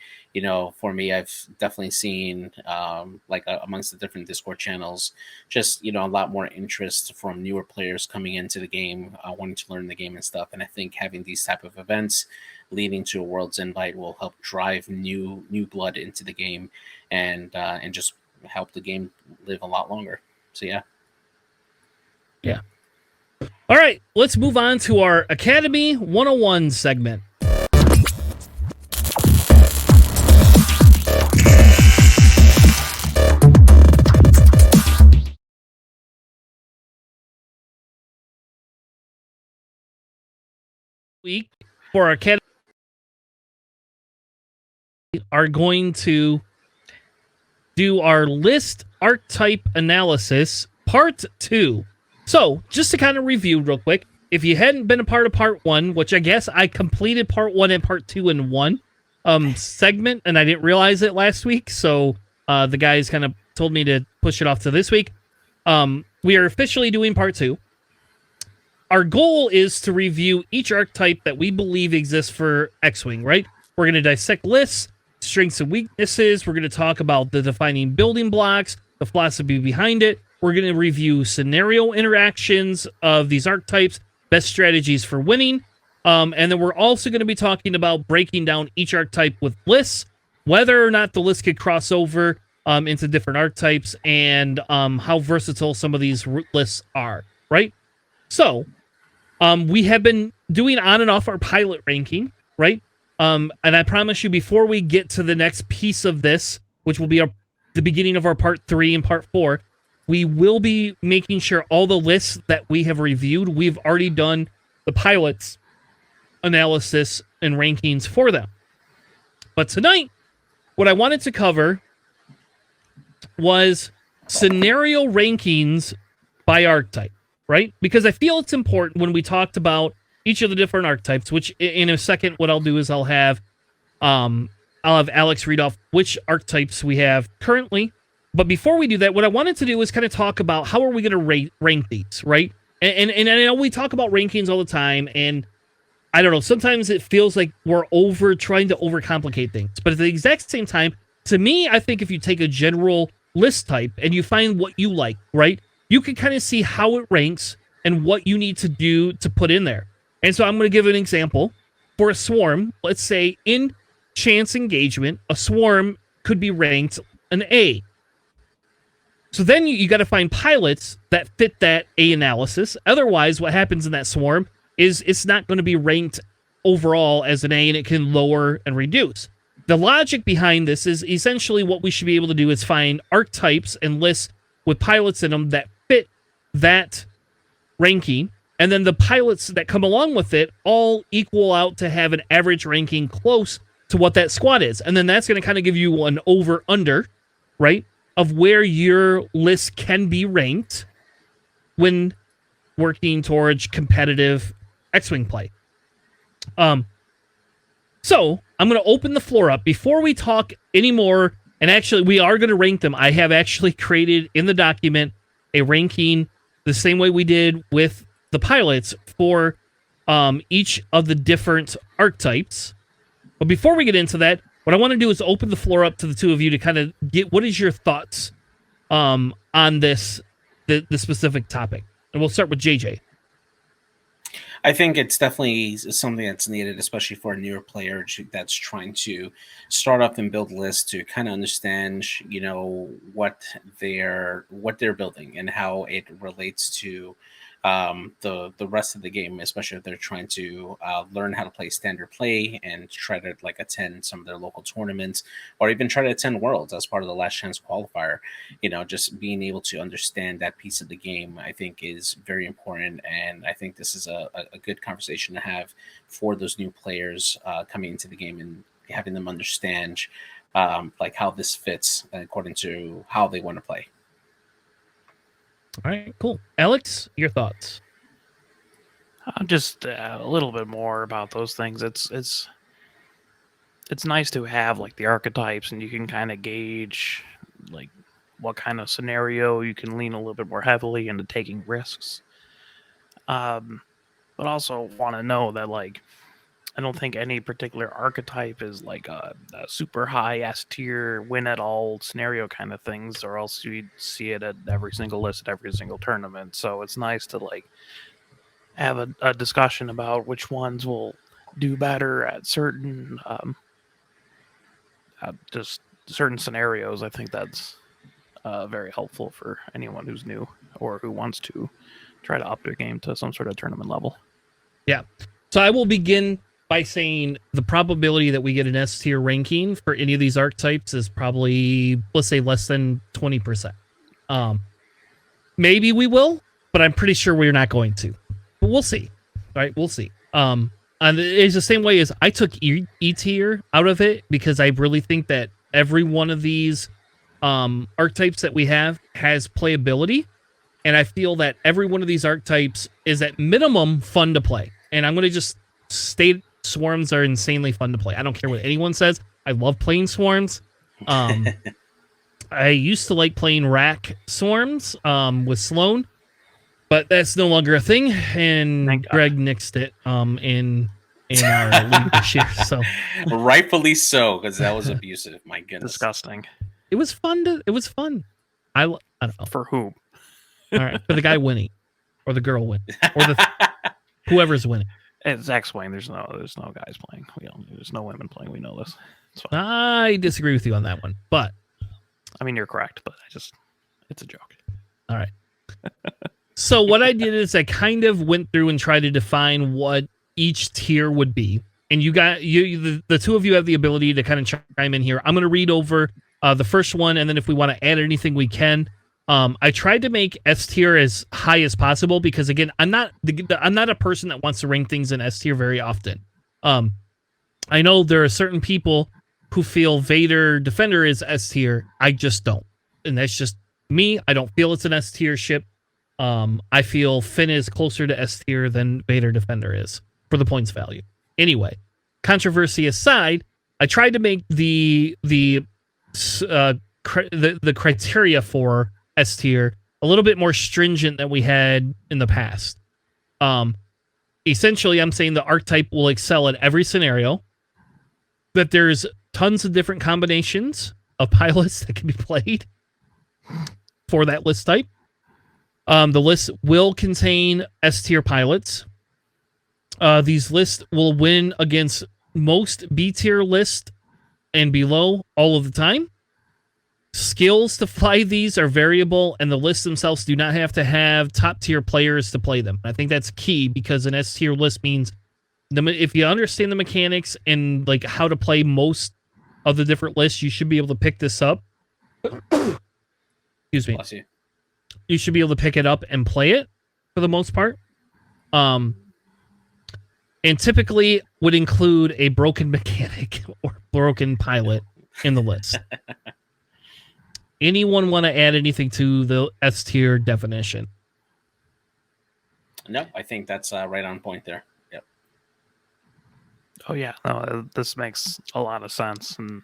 For me, I've definitely seen amongst the different Discord channels, just, a lot more interest from newer players coming into the game, wanting to learn the game and stuff. And I think having these type of events leading to a World's invite will help drive new blood into the game and just help the game live a lot longer. So yeah. All right, let's move on to our Academy 101 segment. week for our cat are going to do our list archetype analysis part 2. So, just to kind of review real quick, if you hadn't been a part of part 1, which I guess I completed part 1 and part 2 in one segment, and I didn't realize it last week, so the guys kind of told me to push it off to this week. We are officially doing part 2. Our goal is to review each archetype that we believe exists for X-Wing, right? We're going to dissect lists, strengths and weaknesses. We're going to talk about the defining building blocks, the philosophy behind it. We're going to review scenario interactions of these archetypes, best strategies for winning. And then we're also going to be talking about breaking down each archetype with lists, whether or not the list could cross over into different archetypes, and how versatile some of these lists are, right? So, we have been doing on and off our pilot ranking, right? And I promise you, before we get to the next piece of this, which will be the beginning of our part 3 and part 4, we will be making sure all the lists that we have reviewed, we've already done the pilots analysis and rankings for them. But tonight, what I wanted to cover was scenario rankings by archetype, right? Because I feel it's important when we talked about each of the different archetypes, which in a second, what I'll do is I'll have Alex read off which archetypes we have currently. But before we do that, what I wanted to do is kind of talk about how are we going to rank these, right? And I know we talk about rankings all the time, and I don't know, sometimes it feels like we're trying to overcomplicate things. But at the exact same time, to me, I think if you take a general list type and you find what you like, right, you can kind of see how it ranks and what you need to do to put in there. And so I'm going to give an example. For a swarm, let's say in chance engagement, a swarm could be ranked an A. So then you got to find pilots that fit that A analysis. Otherwise, what happens in that swarm is it's not going to be ranked overall as an A, and it can lower and reduce. The logic behind this is essentially what we should be able to do is find archetypes and lists with pilots in them that fit that ranking, and then the pilots that come along with it all equal out to have an average ranking close to what that squad is. And then that's going to kind of give you an over-under, right, of where your list can be ranked when working towards competitive X-Wing play. So I'm going to open the floor up before we talk anymore. And actually, we are going to rank them. I have actually created in the document a ranking the same way we did with the pilots for each of the different archetypes. But before we get into that, what I want to do is open the floor up to the two of you to kind of get what is your thoughts on this the specific topic. And we'll start with JJ. I think it's definitely something that's needed, especially for a newer player that's trying to start up and build lists to kind of understand, you know, what they're building and how it relates to the rest of the game, especially if they're trying to learn how to play standard play and try to like attend some of their local tournaments or even try to attend Worlds as part of the last chance qualifier. You know, just being able to understand that piece of the game, I think, is very important. And I think this is a good conversation to have for those new players coming into the game and having them understand like how this fits according to how they want to play. All right, cool. Alex, your thoughts? Just a little bit more about those things. It's nice to have like the archetypes, and you can kind of gauge like what kind of scenario you can lean a little bit more heavily into taking risks. But also want to know that like I don't think any particular archetype is like a super high S tier win at all scenario kind of things, or else you'd see it at every single list at every single tournament. So it's nice to like have a discussion about which ones will do better at certain just certain scenarios. I think that's very helpful for anyone who's new or who wants to try to up their game to some sort of tournament level. Yeah. So I will begin by saying the probability that we get an S tier ranking for any of these archetypes is probably, let's say, less than 20%. Maybe we will, but I'm pretty sure we're not going to. But we'll see. All right, we'll see. And it's the same way as I took E tier out of it because I really think that every one of these archetypes that we have has playability. And I feel that every one of these archetypes is at minimum fun to play. And I'm going to just state swarms are insanely fun to play. I don't care what anyone says. I love playing swarms. I used to like playing rack swarms with Sloan, but that's no longer a thing. And Greg nixed it in our league this year. So rightfully so, because that was abusive. My goodness, disgusting. It was fun. It was fun. I don't know for who. All right, for the guy winning, or the girl winning, or whoever's winning. It's X-Wing. There's no guys playing. There's no women playing. We know this. I disagree with you on that one, but I mean, you're correct, but it's a joke. All right. So what I did is I kind of went through and tried to define what each tier would be, and the two of you have the ability to kind of chime in here. I'm going to read over the first one, and then if we want to add anything, we can. I tried to make S tier as high as possible because, again, I'm not a person that wants to rank things in S tier very often. I know there are certain people who feel Vader Defender is S tier. I just don't, and that's just me. I don't feel it's an S tier ship. I feel Finn is closer to S tier than Vader Defender is for the points value. Anyway, controversy aside, I tried to make the criteria for S tier a little bit more stringent than we had in the past. Essentially, I'm saying the archetype will excel at every scenario, that there's tons of different combinations of pilots that can be played for that list type. The list will contain S tier pilots. These lists will win against most B tier lists and below all of the time. Skills to fly these are variable, and the lists themselves do not have to have top-tier players to play them. I think that's key because an S-tier list means if you understand the mechanics and like how to play most of the different lists, you should be able to pick this up. Excuse me. Bless you. You should be able to pick it up and play it for the most part. And typically would include a broken mechanic or broken pilot in the list. Anyone want to add anything to the S tier definition? No, I think that's right on point there. Yep. Oh yeah, no, this makes a lot of sense, and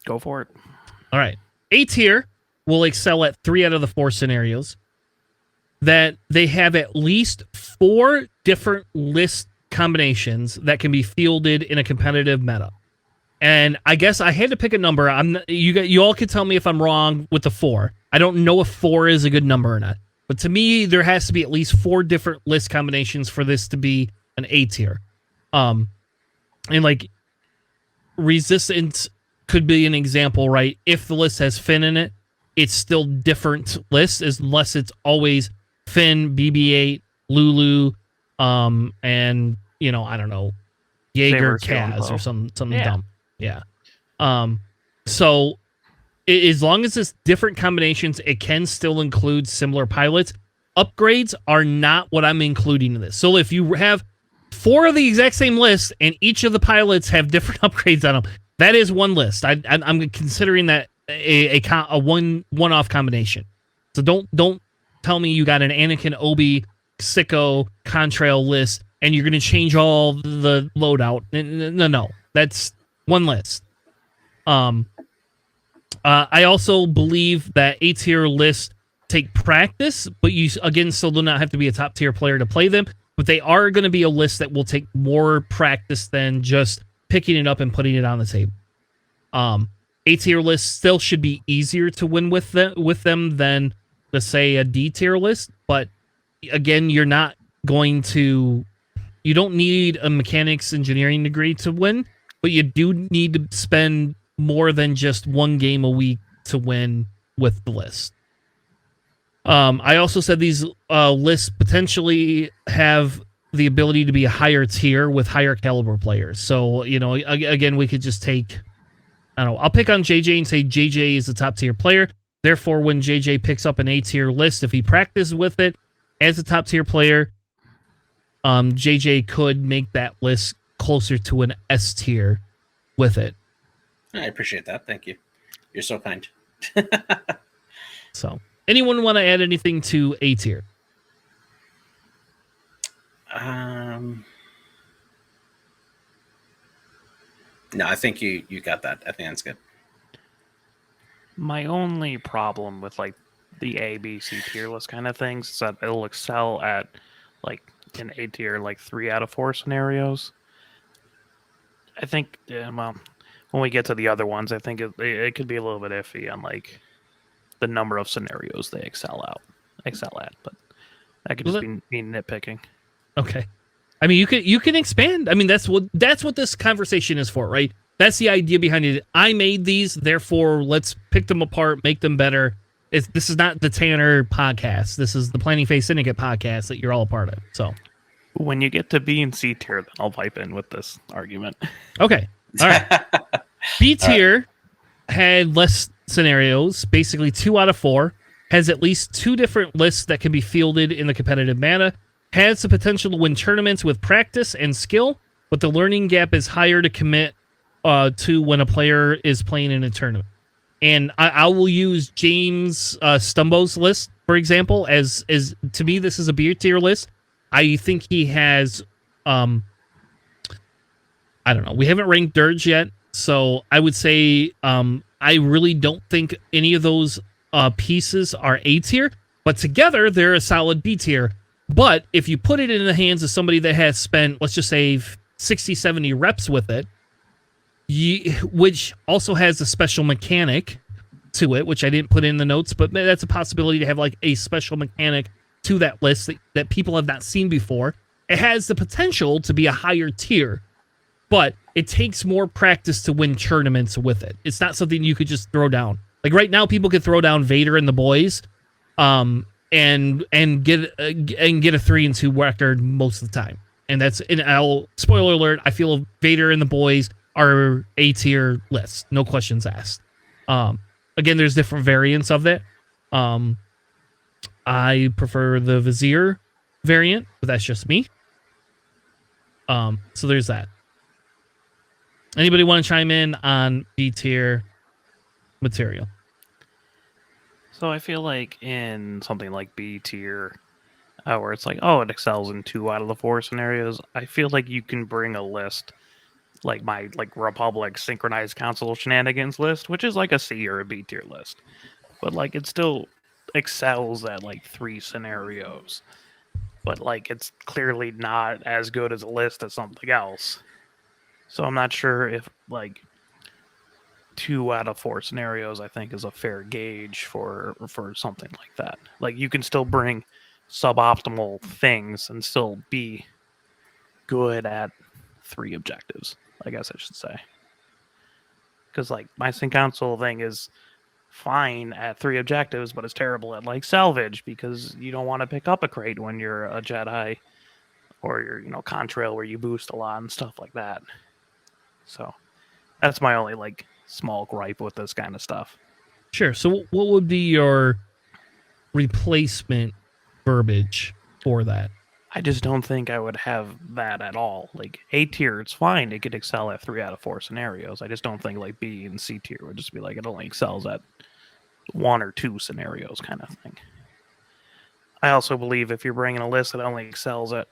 go for it. All right, A tier will excel at 3 out of the 4 scenarios. That they have at least 4 different list combinations that can be fielded in a competitive meta. And I guess I had to pick a number. You all can tell me if I'm wrong with the 4. I don't know if 4 is a good number or not. But to me, there has to be at least 4 different list combinations for this to be an A tier. And like Resistance could be an example, right? If the list has Finn in it, it's still different lists unless it's always Finn, BB-8, Lulu, and I don't know, Jaeger, Kaz, or something dumb. Yeah. So as long as it's different combinations, it can still include similar pilots. Upgrades are not what I'm including in this. So if you have 4 of the exact same list and each of the pilots have different upgrades on them, that is one list. I'm considering that a one-off combination. So don't tell me you got an Anakin, Obi, Sicko, Contrail list and you're going to change all the loadout. No, that's one list. I also believe that A tier lists take practice, but you again still do not have to be a top tier player to play them. But they are going to be a list that will take more practice than just picking it up and putting it on the table. A tier lists still should be easier to win with them than, let's say, a D tier list. But again, you don't need a mechanics engineering degree to win, but you do need to spend more than just one game a week to win with the list. I also said these lists potentially have the ability to be a higher tier with higher caliber players. So, again, we could just take, I don't know, I'll pick on JJ and say JJ is a top tier player. Therefore, when JJ picks up an A tier list, if he practices with it as a top tier player, JJ could make that list closer to an S tier with it. I appreciate that. Thank you. You're so kind. So, anyone want to add anything to A tier? No, I think you got that. I think that's good. My only problem with like the A, B, C tier list kind of things is that it'll excel at like an A tier, like 3 out of 4 scenarios. I think, well, when we get to the other ones, I think it could be a little bit iffy on like the number of scenarios they excel at, but that could just be me nitpicking. Okay. I mean, you can expand. I mean, that's what this conversation is for, right? That's the idea behind it. I made these, therefore let's pick them apart, make them better. This is not the Tanner podcast. This is the Planning Phase Syndicate podcast that you're all a part of. So when you get to B and C tier, then I'll pipe in with this argument. Okay. All right. B tier had less scenarios, basically 2 out of 4, has at least 2 different lists that can be fielded in the competitive meta, has the potential to win tournaments with practice and skill, but the learning gap is higher to commit to when a player is playing in a tournament. And I will use James Stumbo's list, for example, as to me, this is a B tier list. I think he has, I don't know. We haven't ranked Dirge yet, so I would say I really don't think any of those pieces are A tier, but together they're a solid B tier. But if you put it in the hands of somebody that has spent, let's just say, 60, 70 reps with it, which also has a special mechanic to it, which I didn't put in the notes, but that's a possibility to have like a special mechanic to that list that people have not seen before. It has the potential to be a higher tier, but it takes more practice to win tournaments with it. It's not something you could just throw down. Like right now, people could throw down Vader and the boys, and get a 3-2 record most of the time. And spoiler alert, I feel Vader and the boys are A tier lists, no questions asked. Again, there's different variants of that. I prefer the Vizier variant, but that's just me. So there's that. Anybody want to chime in on B tier material? So I feel like in something like B tier, where it's like, oh, it excels in 2 out of the 4 scenarios, I feel like you can bring a list like my Republic Synchronized Council Shenanigans list, which is like a C or a B tier list, but like it still excels at like 3 scenarios, but like it's clearly not as good as a list as something else. So I'm not sure if like 2 out of 4 scenarios I think is a fair gauge for something like that. Like you can still bring suboptimal things and still be good at 3 objectives, I guess I should say. Because like my Sync Council thing is fine at 3 objectives, but it's terrible at like salvage because you don't want to pick up a crate when you're a Jedi or you're, contrail where you boost a lot and stuff like that. So that's my only like small gripe with this kind of stuff. Sure. So what would be your replacement verbiage for that? I just don't think I would have that at all. Like A tier, it's fine. It could excel at 3 out of 4 scenarios. I just don't think like B and C tier would just be like it only excels at 1 or 2 scenarios kind of thing. I also believe if you're bringing a list that only excels at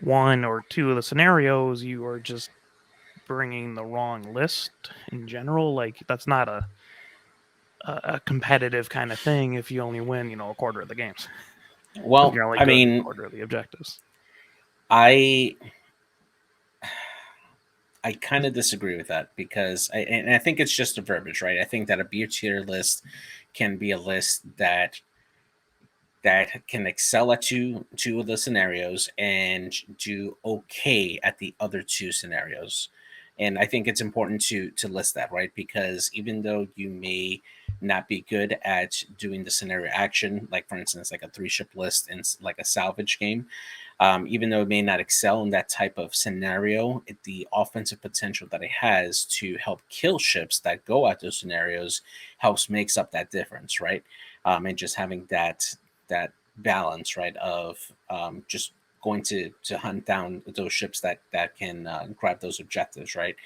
1 or 2 of the scenarios, you are just bringing the wrong list in general. Like that's not a competitive kind of thing if you only win, a quarter of the games. Well, I mean, quarter of the objectives. I kind of disagree with that because I think it's just a verbiage, right? I think that a B tier list can be a list that can excel at two of the scenarios and do okay at the other 2 scenarios. And I think it's important to list that, right? Because even though you may not be good at doing the scenario action, like for instance, like a 3-ship list in like a salvage game, even though it may not excel in that type of scenario, the offensive potential that it has to help kill ships that go at those scenarios makes up that difference, right? And just having that balance, right, of just going to hunt down those ships that can grab those objectives, right?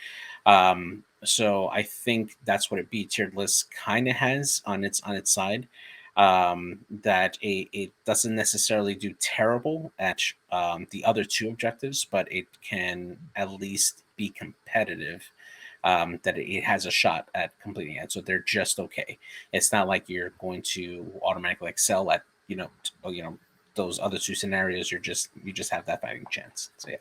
So I think that's what a B tiered list kind of has on its side. That it doesn't necessarily do terrible at the other two objectives, but it can at least be competitive. That it has a shot at completing it, so they're just okay. It's not like you're going to automatically excel at those other two scenarios. You just have that fighting chance. So yeah.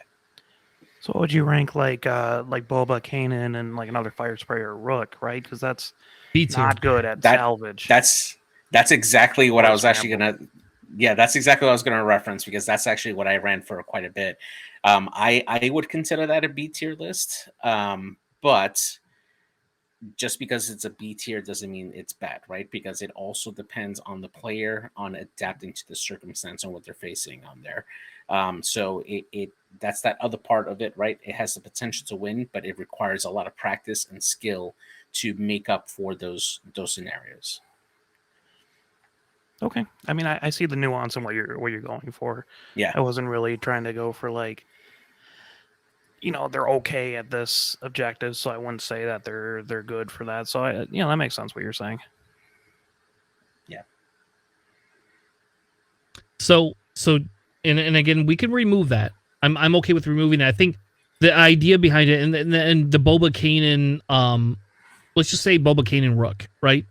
So what would you rank like Boba, Kanan, and like another fire sprayer Rook, right? Because that's not good at salvage. That's exactly what I was actually gonna. Yeah, that's exactly what I was gonna reference, because that's actually what I ran for quite a bit. I would consider that a B tier list, but just because it's a B tier doesn't mean it's bad, right? Because it also depends on the player on adapting to the circumstance and what they're facing on there. So it that's that other part of it, right? It has the potential to win, but it requires a lot of practice and skill to make up for those scenarios. Okay. I mean, I see the nuance in what you're going for. Yeah. I wasn't really trying to go for like, they're okay at this objective, so I wouldn't say that they're good for that. So that makes sense what you're saying. Yeah. So and again, we can remove that. I'm okay with removing that. I think the idea behind it and the Boba Kanan, let's just say Boba Kanan Rook, right?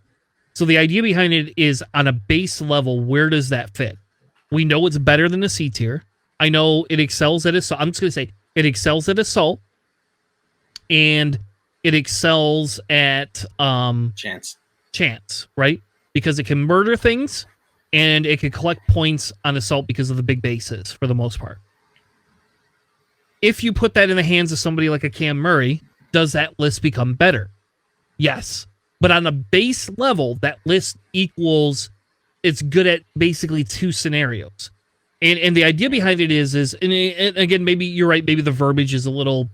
So the idea behind it is on a base level, where does that fit? We know it's better than a C tier. I know it excels at assault. I'm just gonna say it excels at assault, and it excels at chance, right? Because it can murder things, and it can collect points on assault because of the big bases for the most part. If you put that in the hands of somebody like a Cam Murray, does that list become better? Yes. But on a base level, that list equals, it's good at basically two scenarios. And the idea behind it is and again, maybe you're right, maybe the verbiage is a little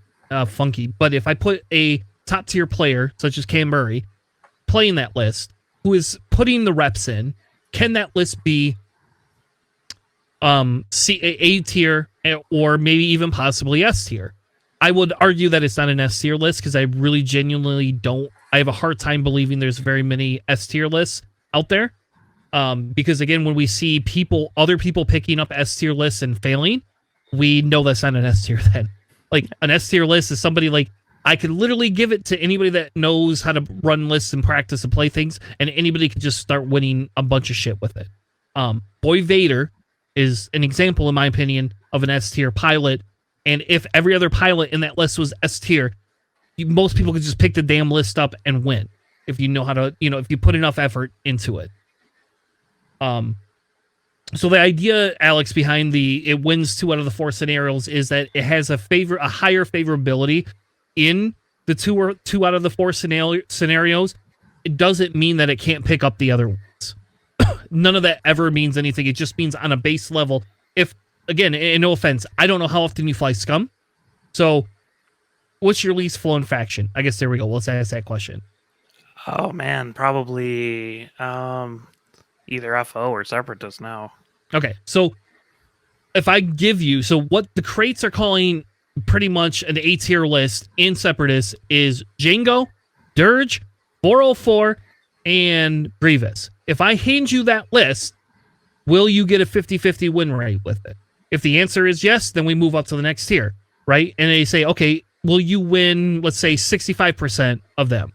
funky, but if I put a top tier player, such as Cam Murray, playing that list, who is putting the reps in, can that list be A tier or maybe even possibly S tier? I would argue that it's not an S tier list because I really genuinely don't. I have a hard time believing there's very many S tier lists out there. Because again, when we see other people picking up S tier lists and failing, we know that's not an S tier then. Like an S tier list is somebody like I could literally give it to anybody that knows how to run lists and practice and play things, and anybody could just start winning a bunch of shit with it. Boy Vader is an example, in my opinion, of an S tier pilot. And if every other pilot in that list was S tier, most people could just pick the damn list up and win. If you know how to, if you put enough effort into it. So the idea, Alex, behind it wins 2 out of the 4 scenarios is that it has a higher favorability in the 2 out of the 4 scenarios. It doesn't mean that it can't pick up the other ones. None of that ever means anything. It just means on a base level. If, again, and no offense, I don't know how often you fly Scum. So what's your least flown faction? I guess there we go. Let's ask that question. Oh man, probably either FO or Separatist now. Okay, so if I give you, so what the crates are calling pretty much an A tier list in Separatist is Jango, Dirge, 404, and Grievous. If I hand you that list, will you get a 50-50 win rate with it? If the answer is yes, then we move up to the next tier, right? And they say, okay, will you win, let's say, 65% of them?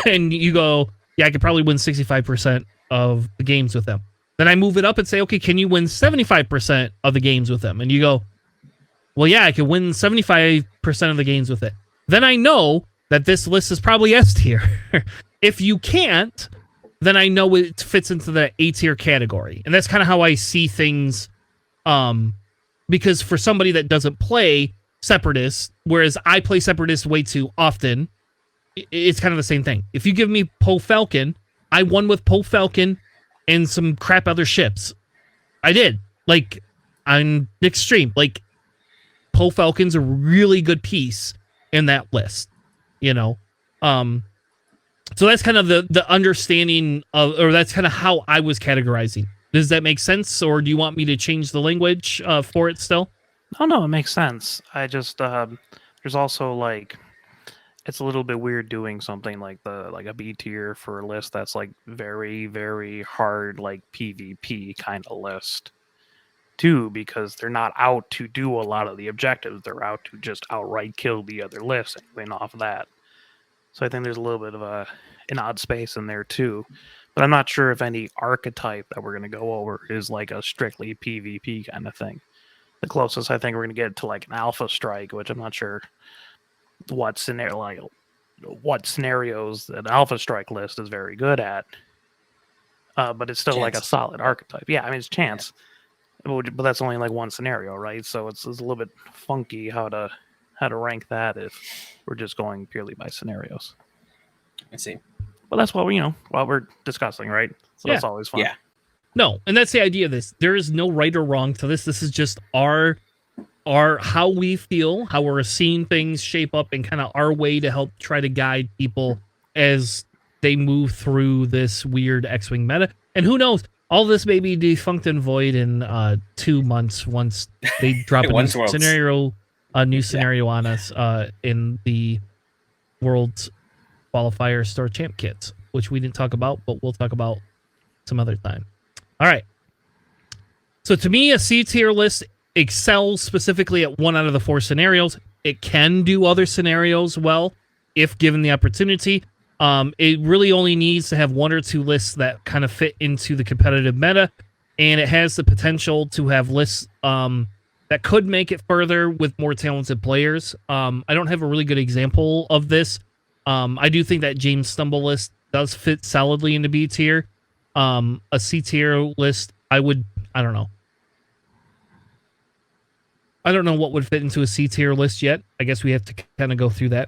And you go, yeah, I could probably win 65% of the games with them. Then I move it up and say, okay, can you win 75% of the games with them? And you go, well, yeah, I could win 75% of the games with it. Then I know that this list is probably S tier. If you can't, then I know it fits into the A tier category. And that's kind of how I see things. Because for somebody that doesn't play Separatist, whereas I play Separatist way too often, it's kind of the same thing. If you give me Poe Falcon, I won with Poe Falcon and some crap other ships. I did. Like, on Extreme. Like, Poe Falcon's a really good piece in that list. So that's kind of the understanding of, or that's kind of how I was categorizing Does that make sense, or do you want me to change the language for it still? Oh no, it makes sense. I just there's also like it's a little bit weird doing something like a B tier for a list that's like very, very hard, like PvP kind of list too, because they're not out to do a lot of the objectives. They're out to just outright kill the other lists and win off of that. So I think there's a little bit of an odd space in there too. But I'm not sure if any archetype that we're going to go over is like a strictly PvP kind of thing. The closest I think we're going to get to like an alpha strike, which I'm not sure what scenarios that alpha strike list is very good at. But it's still like a solid archetype. Yeah, I mean it's chance, but that's only like one scenario, right? So it's a little bit funky how to rank that if we're just going purely by scenarios. I see. But that's what we're discussing, right? So that's always fun. Yeah. No, and that's the idea of this. There is no right or wrong to this. This is just our how we feel, how we're seeing things shape up, and kind of our way to help try to guide people as they move through this weird X-Wing meta. And who knows, all this may be defunct and void in 2 months once they drop a new scenario on us in the World's Qualifier Store Champ kits, which we didn't talk about, but we'll talk about some other time. All right. So to me, a C tier list excels specifically at 1 out of the 4 scenarios. It can do other scenarios well if given the opportunity. It really only needs to have 1 or 2 lists that kind of fit into the competitive meta, and it has the potential to have lists that could make it further with more talented players. I don't have a really good example of this. I do think that James Stumble list does fit solidly into B tier. A C tier list, I don't know. I don't know what would fit into a C tier list yet. I guess we have to kind of go through that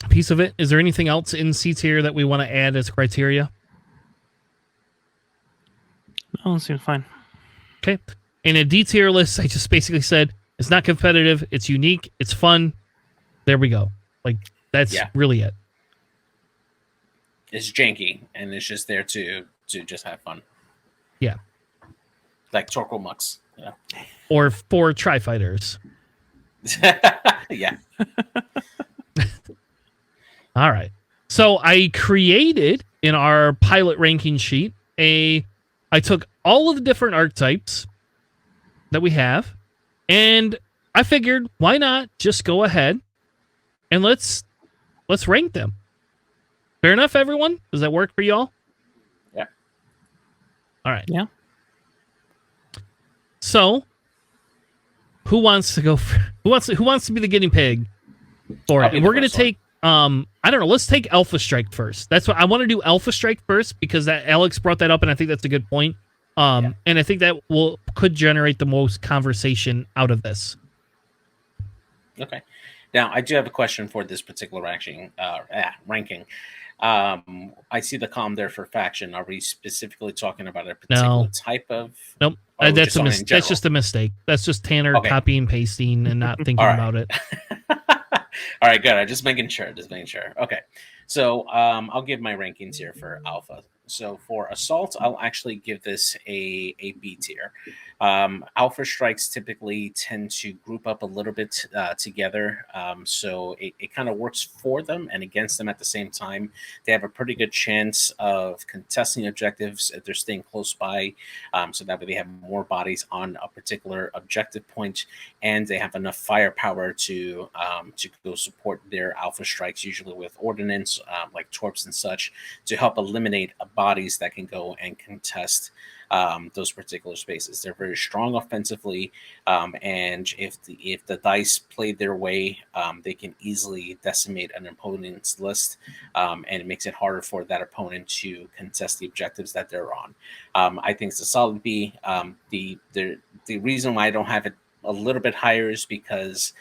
piece of it. Is there anything else in C tier that we want to add as criteria? No, it seems fine. Okay. In a D tier list, I just basically said it's not competitive, it's unique, it's fun. There we go. Like, that's really it. It's janky, and it's just there to just have fun. Yeah. Like Torkoal Mux. Yeah. Or for Tri-Fighters. Yeah. All right. So I created in our pilot ranking sheet I took all of the different archetypes that we have, and I figured why not just go ahead and let's rank them. Fair enough, everyone? Does that work for y'all? Yeah. All right. Yeah. So, who wants to go? Who wants to be the guinea pig for it? And we're gonna take. I don't know. Let's take Alpha Strike first. That's what I want to do. Alpha Strike first because that Alex brought that up, and I think that's a good point. And I think that could generate the most conversation out of this. Okay. Now, I do have a question for this particular ranking. I see the column there for faction. Are we specifically talking about a particular type of? Nope. That's just a mistake. That's just Tanner copying and pasting and not thinking about it. All right, good. I'm just making sure. Okay. So I'll give my rankings here for Alpha. So for Assault, I'll actually give this a B tier. Alpha strikes typically tend to group up a little bit together. So it kind of works for them and against them at the same time. They have a pretty good chance of contesting objectives if they're staying close by. So that way they have more bodies on a particular objective point, and they have enough firepower to go support their Alpha strikes, usually with ordnance like torps and such, to help eliminate bodies that can go and contest those particular spaces. They're very strong offensively, and if the dice play their way, they can easily decimate an opponent's list, and it makes it harder for that opponent to contest the objectives that they're on. I think it's a solid B. The reason why I don't have it a little bit higher is because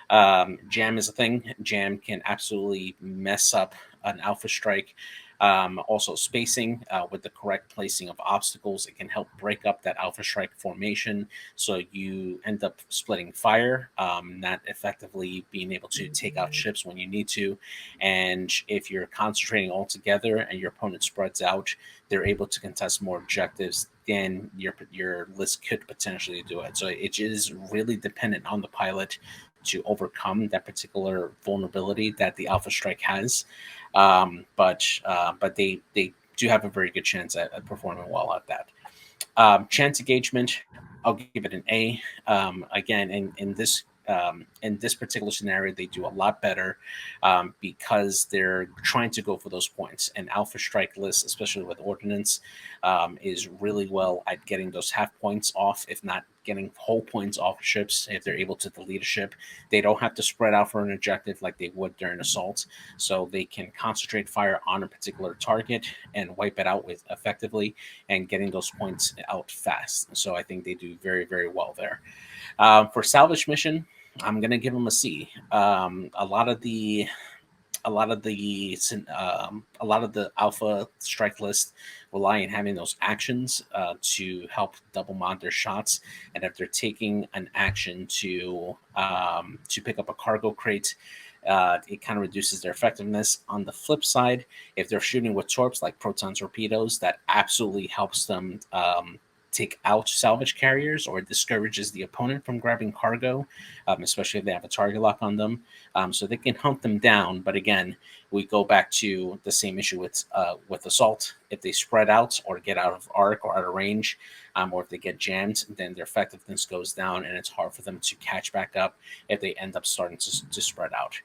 jam is a thing. Jam can absolutely mess up an Alpha strike. Also, spacing with the correct placing of obstacles, it can help break up that Alpha Strike formation, so you end up splitting fire, not effectively being able to take out ships when you need to. And if you're concentrating all together and your opponent spreads out, they're able to contest more objectives, then your list could potentially do it. So it is really dependent on the pilot to overcome that particular vulnerability that the Alpha Strike has. But they do have a very good chance at performing well at that. Chance engagement, I'll give it an A. Again, in this particular scenario, they do a lot better because they're trying to go for those points. And Alpha Strike list, especially with Ordnance, is really well at getting those half points off, if not getting whole points off of ships. If they're able to delete a ship, they don't have to spread out for an objective like they would during assault. So they can concentrate fire on a particular target and wipe it out with effectively and getting those points out fast. So I think they do very, very well there. For salvage mission, I'm gonna give them a C. A lot of the Alpha Strike list rely on having those actions to help double mod their shots, and if they're taking an action to pick up a cargo crate, it kind of reduces their effectiveness. On the flip side, if they're shooting with torps like proton torpedoes, that absolutely helps them take out salvage carriers or discourages the opponent from grabbing cargo, especially if they have a target lock on them. So they can hunt them down. But again, we go back to the same issue with assault. If they spread out or get out of arc or out of range, or if they get jammed, then their effectiveness goes down, and it's hard for them to catch back up if they end up starting to spread out.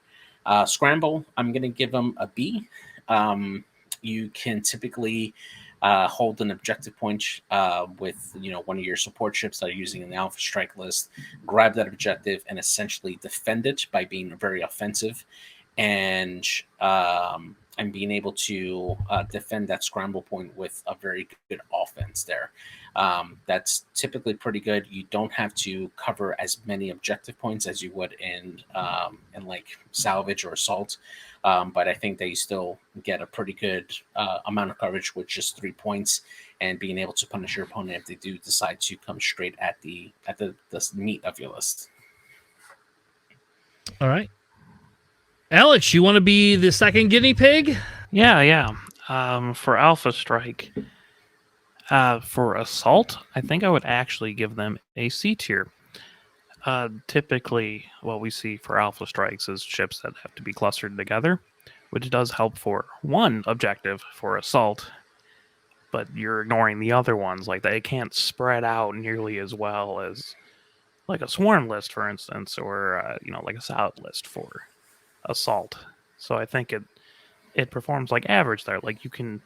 Scramble, I'm going to give them a B. You can typically hold an objective point with one of your support ships that are using an Alpha Strike list, grab that objective and essentially defend it by being very offensive, and being able to defend that scramble point with a very good offense there. That's typically pretty good. You don't have to cover as many objective points as you would in like salvage or assault. But I think they still get a pretty good amount of coverage with just 3 points, and being able to punish your opponent if they do decide to come straight at the meat of your list. All right. Alex, you want to be the second guinea pig? Yeah. For Alpha Strike, for Assault, I think I would actually give them a C tier. Typically, what we see for Alpha Strikes is ships that have to be clustered together, which does help for one objective for Assault, but you're ignoring the other ones. Like, they can't spread out nearly as well as like a Swarm list, for instance, or like a Salad list for Assault. So I think it performs like average there. Like, you can,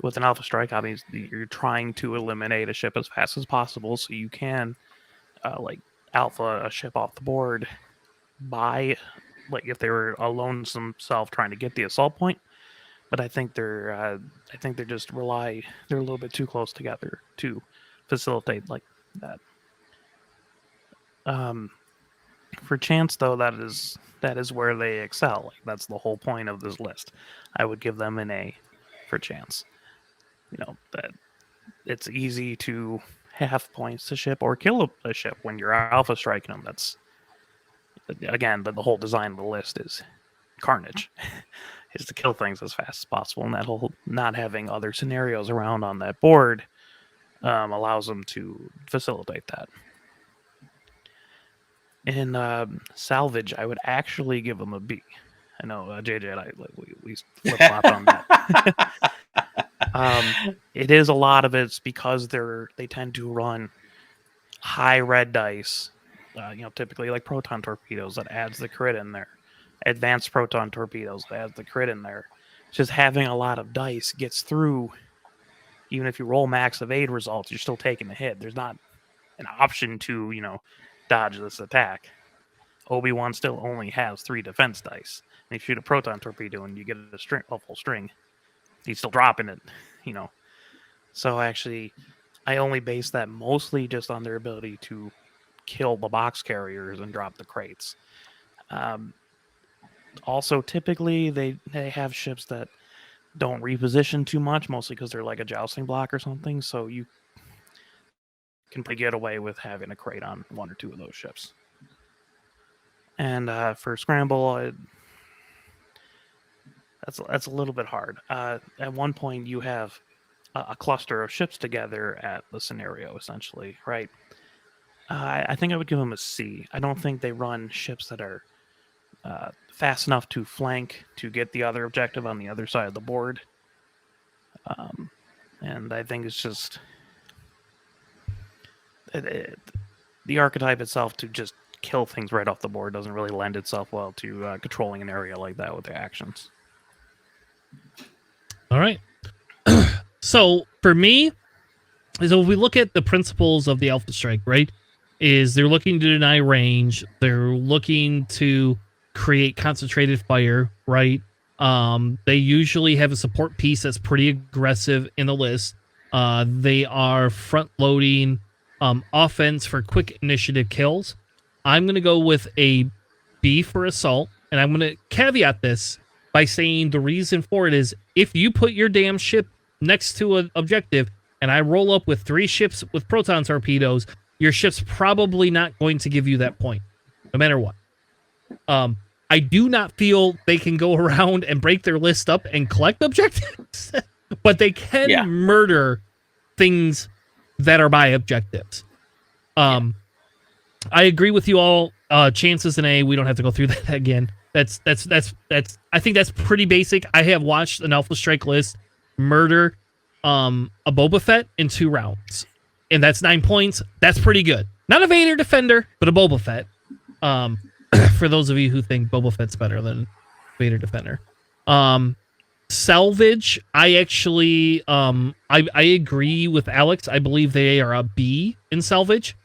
with an Alpha Strike, obviously you're trying to eliminate a ship as fast as possible, so you can like alpha a ship off the board by, like, if they were a lonesome self trying to get the assault point. But I think they're just they're a little bit too close together to facilitate like that. For chance, though, that is where they excel. Like, that's the whole point of this list. I would give them an A for chance. That it's easy to half points a ship or kill a ship when you're Alpha Striking them. That's, again, the whole design of the list is carnage, is to kill things as fast as possible, and that whole not having other scenarios around on that board allows them to facilitate that. In salvage, I would actually give them a B. I know JJ and I we flip flop on that. It is a lot of it's because they tend to run high red dice. Typically like proton torpedoes that adds the crit in there. Advanced proton torpedoes that adds the crit in there. Just having a lot of dice gets through. Even if you roll max evade results, you're still taking a hit. There's not an option to dodge this attack. Obi-Wan still only has 3 defense dice. And if you shoot a proton torpedo and you get a full string, he's still dropping it, So actually, I only base that mostly just on their ability to kill the box carriers and drop the crates. Also, typically, they have ships that don't reposition too much, mostly because they're like a jousting block or something. So you can pretty get away with having a crate on 1 or 2 of those ships. And for scramble, that's a little bit hard. At one point, you have a cluster of ships together at the scenario, essentially, right? I think I would give them a C. I don't think they run ships that are fast enough to flank to get the other objective on the other side of the board. And I think it's just the archetype itself to just kill things right off the board doesn't really lend itself well to controlling an area like that with their actions. All right. So for me, so if we look at the principles of the Alpha Strike, right, is they're looking to deny range. They're looking to create concentrated fire, right? They usually have a support piece that's pretty aggressive in the list. They are front-loading offense for quick initiative kills. I'm going to go with a B for assault, and I'm going to caveat this by saying the reason for it is if you put your damn ship next to an objective and I roll up with 3 ships with proton torpedoes, your ship's probably not going to give you that point, no matter what. I do not feel they can go around and break their list up and collect objectives, but they can murder things that are by objectives. I agree with you all. Chances in A, we don't have to go through that again. That's I think that's pretty basic. I have watched an Alpha Strike list murder a Boba Fett in 2 rounds. And that's 9 points. That's pretty good. Not a Vader Defender, but a Boba Fett. For those of you who think Boba Fett's better than Vader Defender. Salvage, I actually I agree with Alex. I believe they are a B in salvage.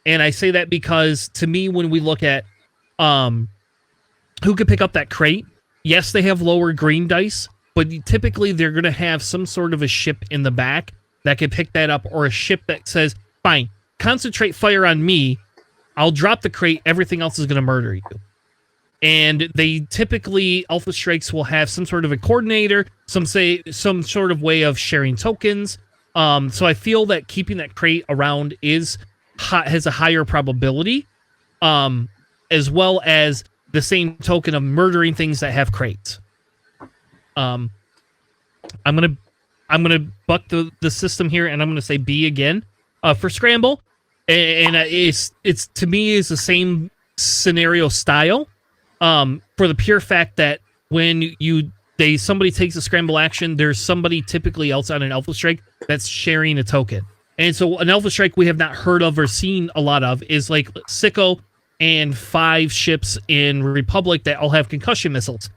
And I say that because to me, when we look at who could pick up that crate, yes, they have lower green dice, but typically they're going to have some sort of a ship in the back that can pick that up, or a ship that says, fine, concentrate fire on me. I'll drop the crate. Everything else is going to murder you. And they typically, Alpha Strikes will have some sort of a coordinator, some sort of way of sharing tokens. So I feel that keeping that crate around has a higher probability, as well as the same token of murdering things that have crates. I'm gonna buck the system here, and I'm gonna say B again for scramble. And it's to me is the same scenario style, for the pure fact that when somebody takes a scramble action, there's somebody typically else on an Alpha Strike that's sharing a token. And so an Alpha Strike we have not heard of or seen a lot of is like Sicko and 5 ships in Republic that all have concussion missiles.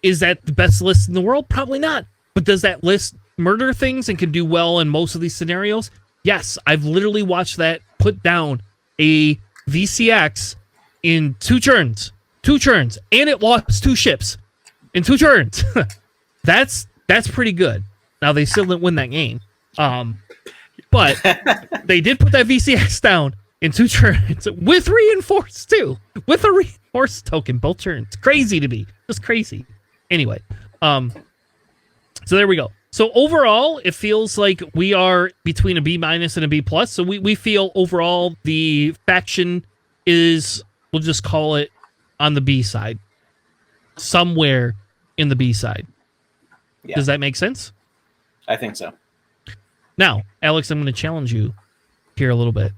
Is that the best list in the world? Probably not. But does that list murder things and can do well in most of these scenarios? Yes, I've literally watched that put down a VCX in 2 turns. 2 turns. And it lost 2 ships in 2 turns. That's pretty good. Now, they still didn't win that game. But they did put that VCX down in 2 turns with reinforced too. With a reinforced token, both turns. Crazy to me. Just crazy. Anyway, so there we go. So overall, it feels like we are between a B- and a B+. So we feel overall the faction is, we'll just call it on the B side. Somewhere in the B side. Yeah. Does that make sense? I think so. Now, Alex, I'm going to challenge you here a little bit.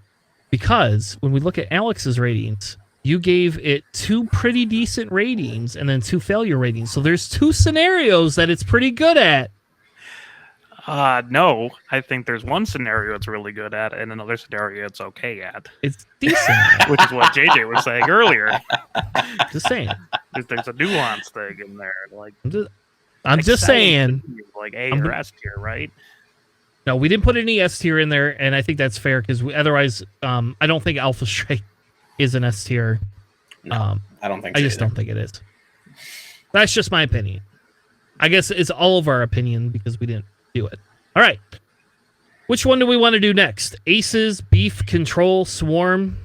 Because when we look at Alex's ratings, you gave it 2 pretty decent ratings and then 2 failure ratings. So there's 2 scenarios that it's pretty good at. No, I think there's one scenario it's really good at and another scenario it's okay at. It's decent. Which is what JJ was saying earlier. Just saying. There's a nuance thing in there. Like I'm just saying. Like A or S tier, right? No, we didn't put any S tier in there, and I think that's fair because otherwise, I don't think Alpha Strike is an S tier. No, I don't think so. I just don't think it is. That's just my opinion. I guess it's all of our opinion because we didn't do it. All right. Which one do we want to do next? Aces, Beef, Control, Swarm.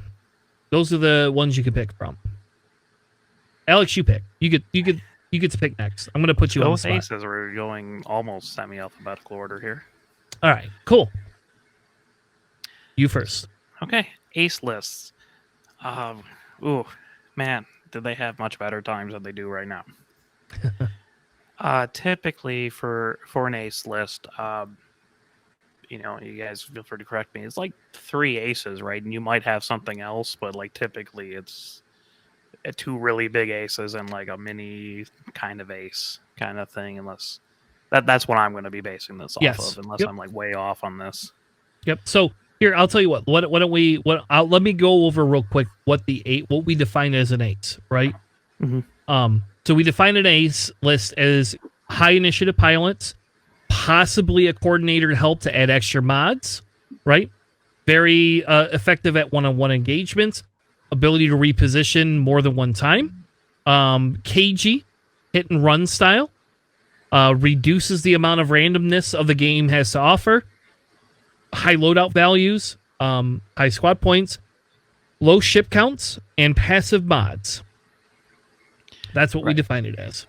Those are the ones you could pick from. Alex, you pick. You could You get to pick next. I'm going to put you Go on the with spot. aces. We're going almost semi-alphabetical order here. All right, cool. You first. Okay, ace lists. Ooh, man, did they have much better times than they do right now? Typically for an ace list, you guys feel free to correct me. It's like 3 aces, right? And you might have something else, but like typically it's 2 really big aces and like a mini kind of ace kind of thing. Unless that's what I'm going to be basing this off Yes. of. Unless Yep. I'm like way off on this. Yep. So here, I'll tell you what. Why don't we? Let me go over real quick what we define as an ace, right? Mm-hmm. So we define an ace list as high initiative pilots, possibly a coordinator to help to add extra mods, right? Very effective at one-on-one engagements, ability to reposition more than one time, cagey, hit and run style, reduces the amount of randomness of the game has to offer, high loadout values, high squad points, low ship counts, and passive mods. That's what we define it as.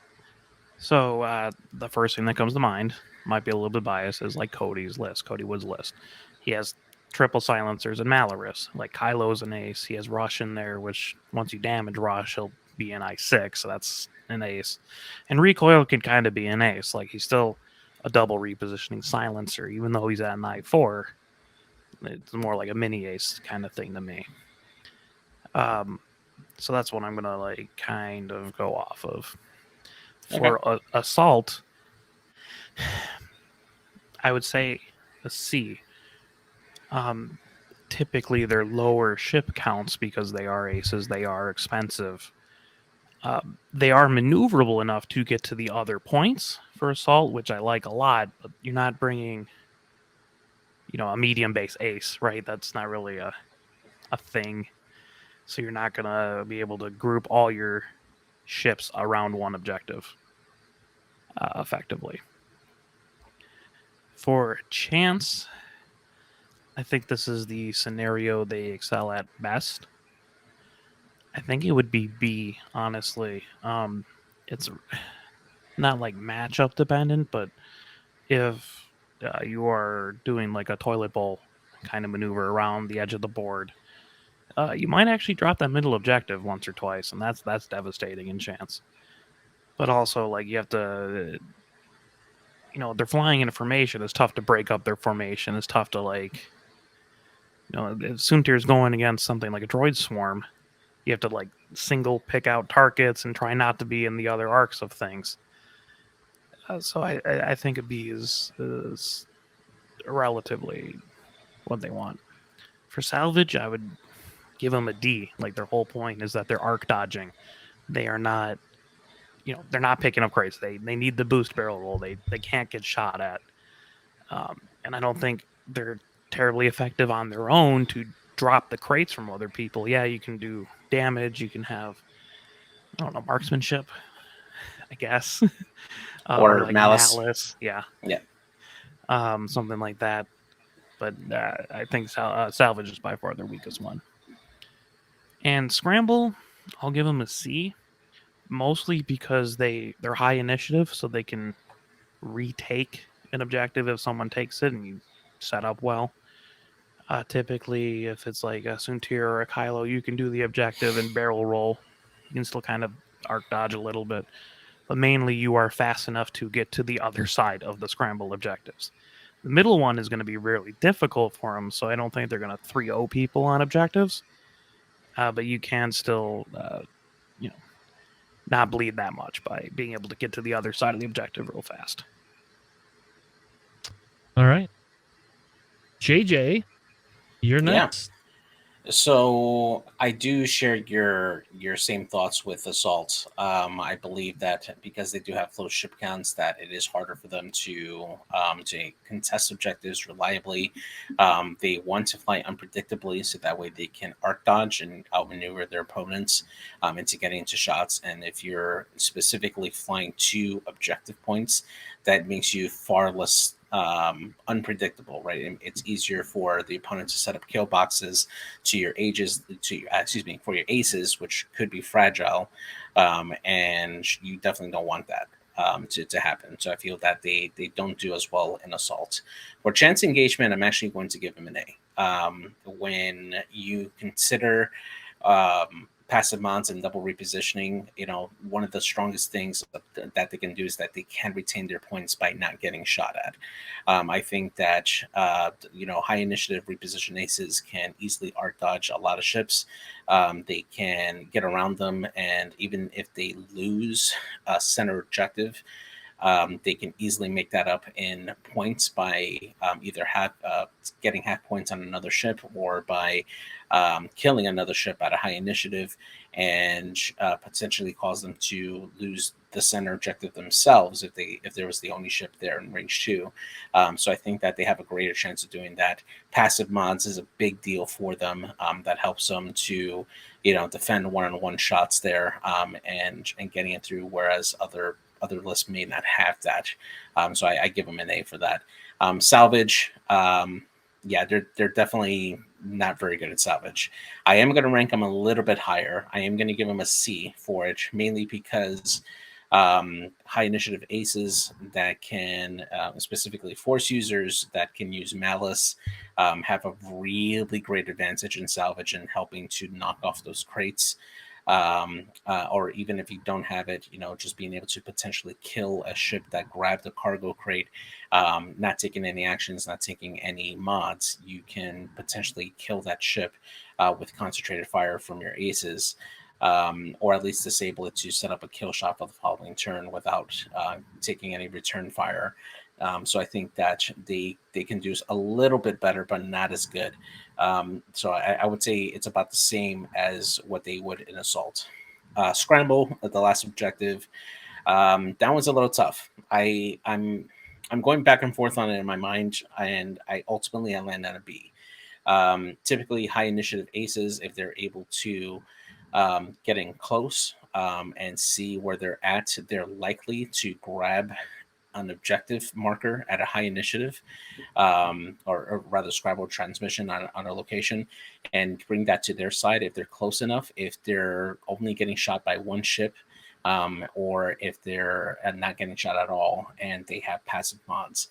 So the first thing that comes to mind, might be a little bit biased, is like Cody's list, Cody Wood's list. He has triple silencers and Malorus. Like Kylo's an ace. He has Rush in there, which once you damage Rush, he'll be an I6, so that's an ace. And Recoil can kind of be an ace. Like he's still a double repositioning silencer, even though he's at an I4. It's more like a mini ace kind of thing to me. So that's what I'm gonna like kind of go off of. For assault, I would say a C. Typically, they're lower ship counts because they are aces. They are expensive. They are maneuverable enough to get to the other points for assault, which I like a lot. But you're not bringing, a medium base ace, right? That's not really a thing. So you're not gonna be able to group all your ships around one objective effectively. For chance, I think this is the scenario they excel at best. I think it would be B, honestly. It's not like matchup dependent, but if you are doing like a toilet bowl kind of maneuver around the edge of the board, you might actually drop that middle objective once or twice, and that's devastating in chance. But also, like, you have to, they're flying in a formation. It's tough to break up their formation. It's tough to, like, if Soontir's going against something like a droid swarm, you have to, like, single pick out targets and try not to be in the other arcs of things. So I think a B is relatively what they want. For salvage, I would give them a D. Like, their whole point is that they're arc dodging. They are not, they're not picking up crates. They need the boost barrel roll. They can't get shot at. And I don't think they're terribly effective on their own to drop the crates from other people. Yeah, you can do damage. You can have, marksmanship, I guess. Or like malice. Yeah. Yeah. Something like that. But I think salvage is by far their weakest one. And scramble, I'll give them a C. Mostly because they're high initiative, so they can retake an objective if someone takes it and you set up well. Typically, if it's like a Soontir or a Kylo, you can do the objective and barrel roll. You can still kind of arc dodge a little bit. But mainly, you are fast enough to get to the other side of the scramble objectives. The middle one is going to be really difficult for them, so I don't think they're going to 3-0 people on objectives. But you can still, not bleed that much by being able to get to the other side of the objective real fast. All right. JJ, you're next. So I do share your same thoughts with assault. I believe that because they do have low ship counts, that it is harder for them to contest objectives reliably. They want to fly unpredictably, so that way they can arc dodge and outmaneuver their opponents into getting into shots. And if you're specifically flying 2 objective points, that makes you far less unpredictable, right? It's easier for the opponent to set up kill boxes to your for your aces, which could be fragile, and you definitely don't want that to happen. So I feel that they don't do as well in assault. For chance engagement, I'm actually going to give them an A. When you consider passive mods and double repositioning, one of the strongest things that they can do is that they can retain their points by not getting shot at. I think that high initiative reposition aces can easily art dodge a lot of ships. They can get around them, and even if they lose a center objective, they can easily make that up in points by either getting half points on another ship, or by killing another ship at a high initiative, and potentially cause them to lose the center objective themselves if there was the only ship there in range 2. So I think that they have a greater chance of doing that. Passive mods is a big deal for them. That helps them to defend one-on-one shots there, and getting it through, whereas other lists may not have that. So I give them an A for that. Salvage, they're definitely not very good at salvage. I am going to rank them a little bit higher. I am going to give them a C for it, mainly because high initiative aces that can, specifically force users that can use malice, have a really great advantage in salvage and helping to knock off those crates. Or even if you don't have it, just being able to potentially kill a ship that grabbed a cargo crate, not taking any actions, not taking any mods, you can potentially kill that ship with concentrated fire from your aces, or at least disable it to set up a kill shot for the following turn without taking any return fire. So I think that they can do a little bit better, but not as good. So I would say it's about the same as what they would in assault. Scramble, the last objective, that one's a little tough. I'm going back and forth on it in my mind, and I land on a B. Typically, high initiative aces, if they're able to get in close and see where they're at, they're likely to grab an objective marker at a high initiative, or rather Scrabble transmission on a location, and bring that to their side if they're close enough. If they're only getting shot by one ship, or if they're not getting shot at all and they have passive mods,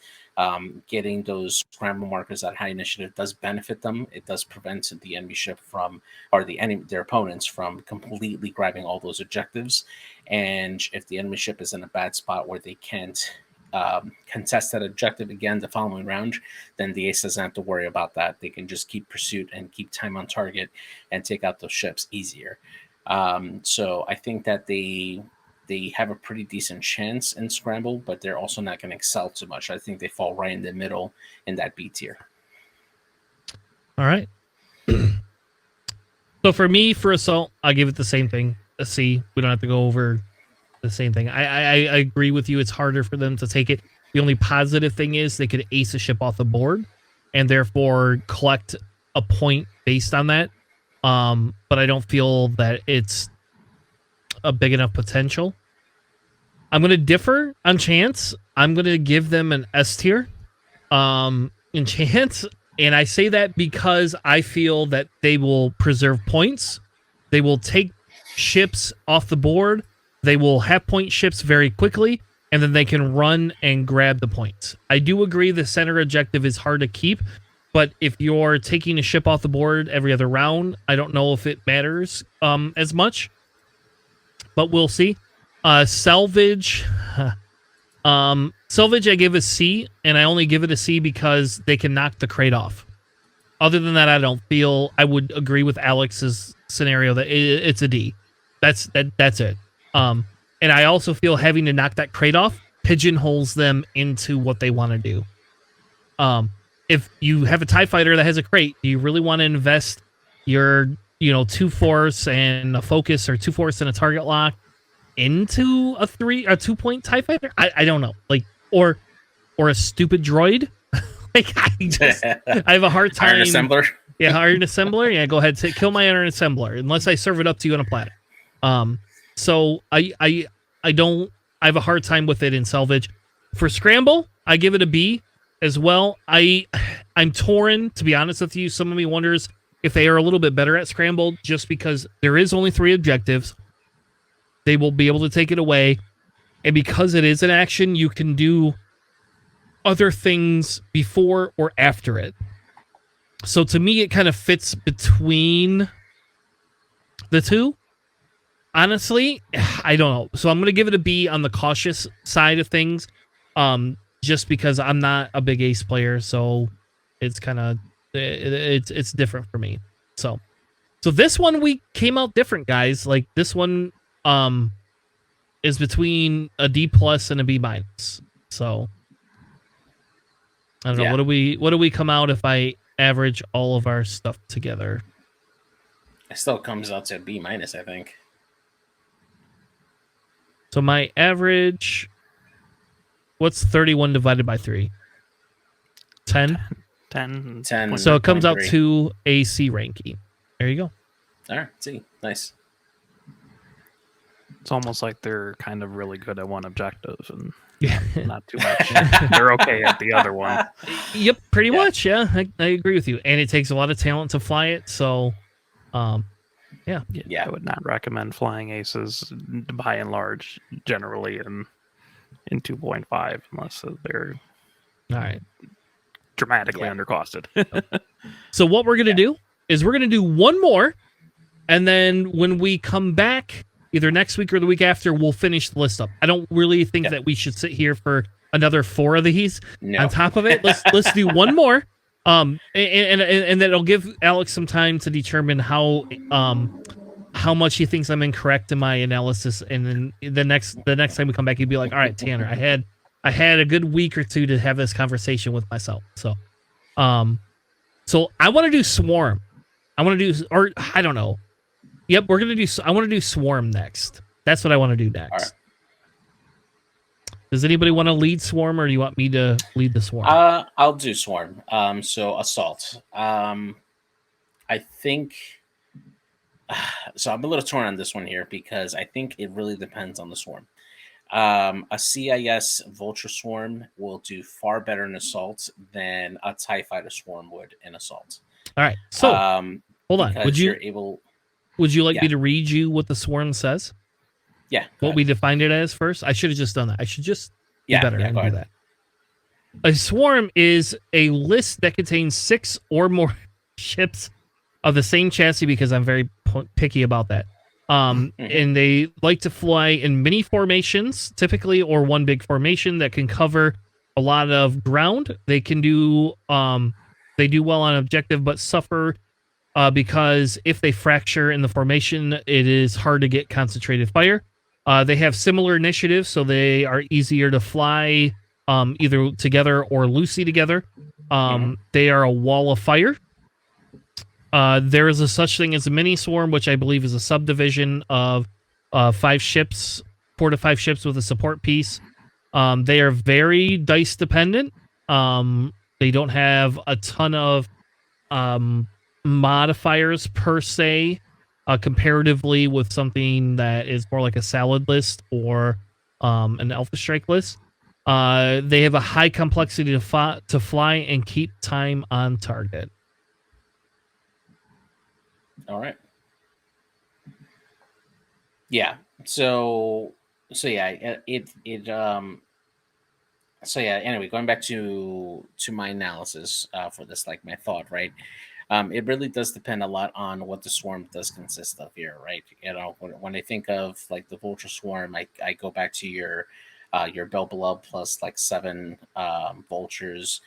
getting those scramble markers at high initiative does benefit them. It does prevent the enemy ship their opponents from completely grabbing all those objectives. And if the enemy ship is in a bad spot where they can't contest that objective again the following round, then the ace doesn't have to worry about that. They can just keep pursuit and keep time on target and take out those ships easier. So I think that they have a pretty decent chance in Scramble, but they're also not going to excel too much. I think they fall right in the middle in that B tier. All right. So for me, for Assault, I'll give it the same thing, a C. We don't have to go over the same thing. I agree with you. It's harder for them to take it. The only positive thing is they could ace a ship off the board and therefore collect a point based on that. But I don't feel that it's a big enough potential. I'm going to differ on Chance. I'm going to give them an S tier in Chance. And I say that because I feel that they will preserve points. They will take ships off the board. They will have point ships very quickly, and then they can run and grab the points. I do agree the center objective is hard to keep, but if you're taking a ship off the board every other round, I don't know if it matters as much, but we'll see. Salvage. Salvage I give a C, and I only give it a C because they can knock the crate off. Other than that, I would agree with Alex's scenario that it's a D. That's it. And I also feel having to knock that crate off pigeonholes them into what they want to do. If you have a TIE fighter that has a crate, do you really want to invest your 2 force and a focus, or 2 force and a target lock into a 2-point TIE fighter? I don't know. Or a stupid droid. I have a hard time. Iron assembler. Yeah, iron assembler. Yeah, go ahead, kill my iron assembler unless I serve it up to you on a platter. So I have a hard time with it in Salvage. For Scramble, I give it a B. as well. I'm torn, to be honest with you. Some of me wonders if they are a little bit better at scrambled, just because there is only 3 objectives. They will be able to take it away, and because it is an action, you can do other things before or after it. So to me, it kind of fits between the two. Honestly, I don't know. So I'm going to give it a B on the cautious side of things, just because I'm not a big Ace player, so it's kind of it's different for me. So this one we came out different, guys. Like this one is between a D+ and a B-. So I don't know. What do we come out if I average all of our stuff together? It still comes out to a B-, I think. So my average, what's 31 divided by 3? 10? 10. So it comes out to a C ranking. There you go. All right, C. Nice. It's almost like they're kind of really good at one objective and Yeah. not too much. They're okay at the other one. Yep, pretty much. Yeah, I agree with you. And it takes a lot of talent to fly it. So, yeah. I would not recommend flying aces by and large, generally in 2.5, unless they're All right. dramatically undercosted. So what we're gonna do is we're gonna do one more, and then when we come back, either next week or the week after, we'll finish the list up. I don't really think that we should sit here for another 4 of these on top of it. Let's do one more. And that'll give Alex some time to determine how much he thinks I'm incorrect in my analysis, and then the next time we come back, he'd be like, "All right, Tanner, I had a good week or 2 to have this conversation with myself." So, so I want to do Swarm. I don't know. Yep, I want to do Swarm next. That's what I want to do next. All right. Does anybody want to lead Swarm, or do you want me to lead the Swarm? I'll do Swarm. So Assault. I think. So I'm a little torn on this one here because I think it really depends on the Swarm. A CIS Vulture Swarm will do far better in Assault than a TIE Fighter Swarm would in Assault. All right. So hold on. Would you like me to read you what the Swarm says? Yeah. What we defined it as first? I should have just done that. I should just be better and do that. A Swarm is a list that contains 6 or more ships of the same chassis, because I'm very picky about that. And they like to fly in mini formations, typically, or one big formation that can cover a lot of ground. They can do they do well on objective, but suffer because if they fracture in the formation, it is hard to get concentrated fire. They have similar initiatives, so they are easier to fly either together or loosely together. They are a wall of fire. There is a such thing as a mini swarm, which I believe is a subdivision of 5 ships, 4 to 5 ships with a support piece. They are very dice dependent. They don't have a ton of modifiers per se, comparatively with something that is more like a salad list or an Alpha Strike list. They have a high complexity to fly and keep time on target. All right. Yeah. So yeah, anyway, going back to my analysis for this, like my thought, right? It really does depend a lot on what the swarm does consist of here, right? You know, when I think of like the Vulture Swarm, I go back to your Bell Beloved plus like 7 vultures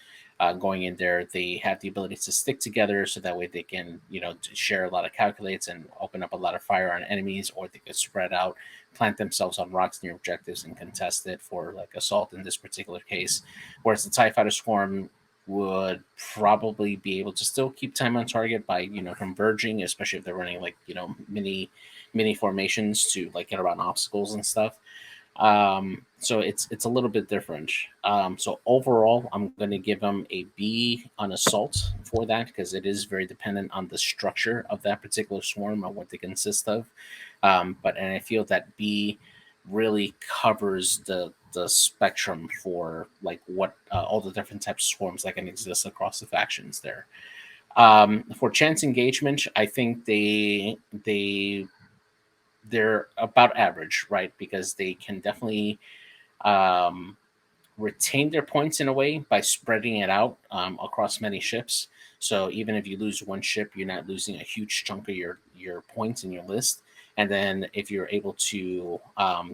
going in there. They have the ability to stick together, so that way they can, you know, share a lot of calculates and open up a lot of fire on enemies, or they could spread out, plant themselves on rocks near objectives and contest it for like assault in this particular case. Whereas the TIE Fighter Swarm would probably be able to still keep time on target by, you know, converging, especially if they're running like, you know, mini formations to like get around obstacles and stuff. So it's a little bit different. So overall, I'm going to give them a B on assault for that, because it is very dependent on the structure of that particular swarm and what they consist of. And I feel that B really covers the the spectrum for like what all the different types of swarms that can exist across the factions there. For chance engagement, I think they're about average, right? Because they can definitely retain their points in a way by spreading it out across many ships. So even if you lose one ship, you're not losing a huge chunk of your points in your list. And then if you're able to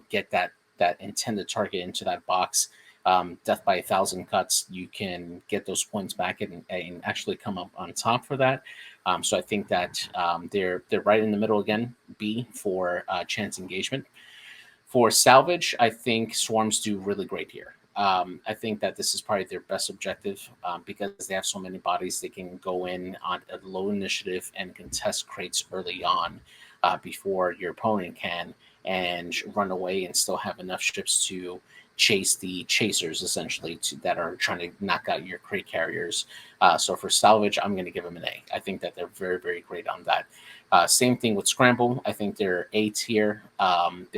get that intended target into that box, death by 1,000 cuts, you can get those points back and actually come up on top for that. So I think that they're right in the middle again, B for chance engagement. For salvage, I think swarms do really great here. I think that this is probably their best objective because they have so many bodies. They can go in on a low initiative and contest crates early on before your opponent can, and run away and still have enough ships to chase the chasers, essentially, that are trying to knock out your crate carriers. So for salvage, I'm going to give them an A. I think that they're very, very great on that. Same thing with scramble. I think they're A tier.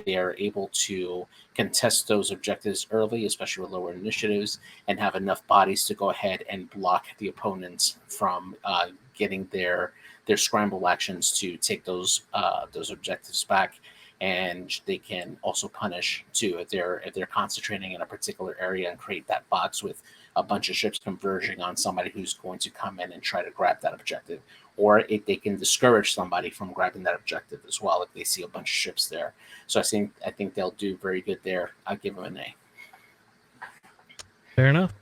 They are able to contest those objectives early, especially with lower initiatives, and have enough bodies to go ahead and block the opponents from getting their scramble actions to take those objectives back. And they can also punish too if they're concentrating in a particular area and create that box with a bunch of ships converging on somebody who's going to come in and try to grab that objective. Or if they can discourage somebody from grabbing that objective as well if they see a bunch of ships there. So I think they'll do very good there. I'll give them an A. Fair enough.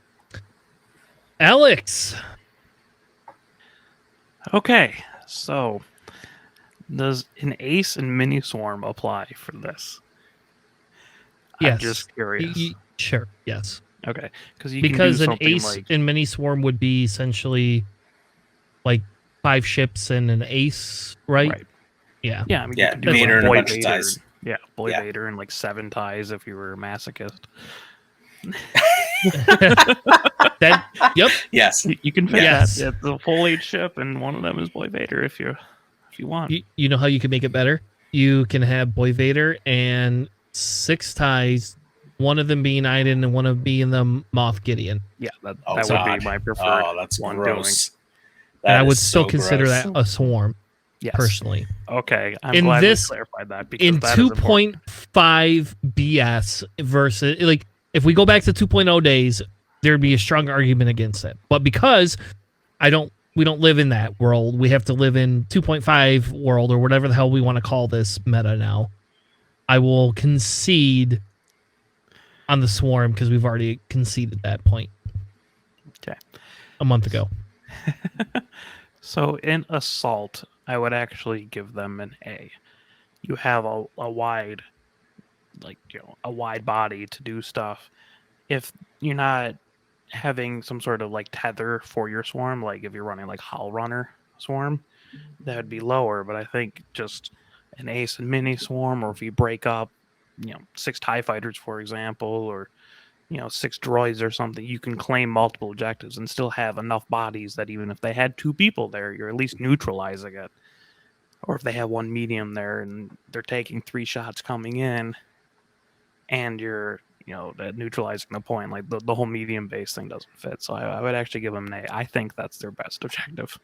Alex. Okay, so does an ace and mini swarm apply for this? Yes. I'm just curious. Sure. Yes. Okay, because an ace and mini swarm would be essentially like 5 ships and an ace, right? Yeah. Yeah. I mean, Yeah. Vader and a bunch of ties. Yeah, Vader and like 7 ties if you were a masochist. Yep. Yes. You can fit Yes. that. It's a full 8 ship, and one of them is Boy Vader if you want. You know how you can make it better? You can have Boy Vader and 6 ties, one of them being Iden and one of them being the Moff Gideon. Yeah, that God. would be my preferred. Oh, that's one gross. And I would still consider that a swarm, yes. personally. Okay, I'm glad we clarified that. Because in 2.5 BS versus, like, if we go back to 2.0 days, there'd be a strong argument against it. But because we don't live in that world, we have to live in 2.5 world or whatever the hell we want to call this meta now. I will concede on the swarm because we've already conceded that point. Okay. A month ago. So in assault, I would actually give them an A. You have a wide, a wide body to do stuff. If you're not having some sort of like tether for your swarm, like if you're running like Hull Runner swarm, that would be lower. But I think just an ace and mini swarm, or if you break up, 6 TIE fighters, for example, or 6 droids or something, you can claim multiple objectives and still have enough bodies that even if they had 2 people there, you're at least neutralizing it. Or if they have 1 medium there and they're taking 3 shots coming in, and you're that neutralizing the point, like the whole medium base thing doesn't fit. So I would actually give them an A. I think that's their best objective.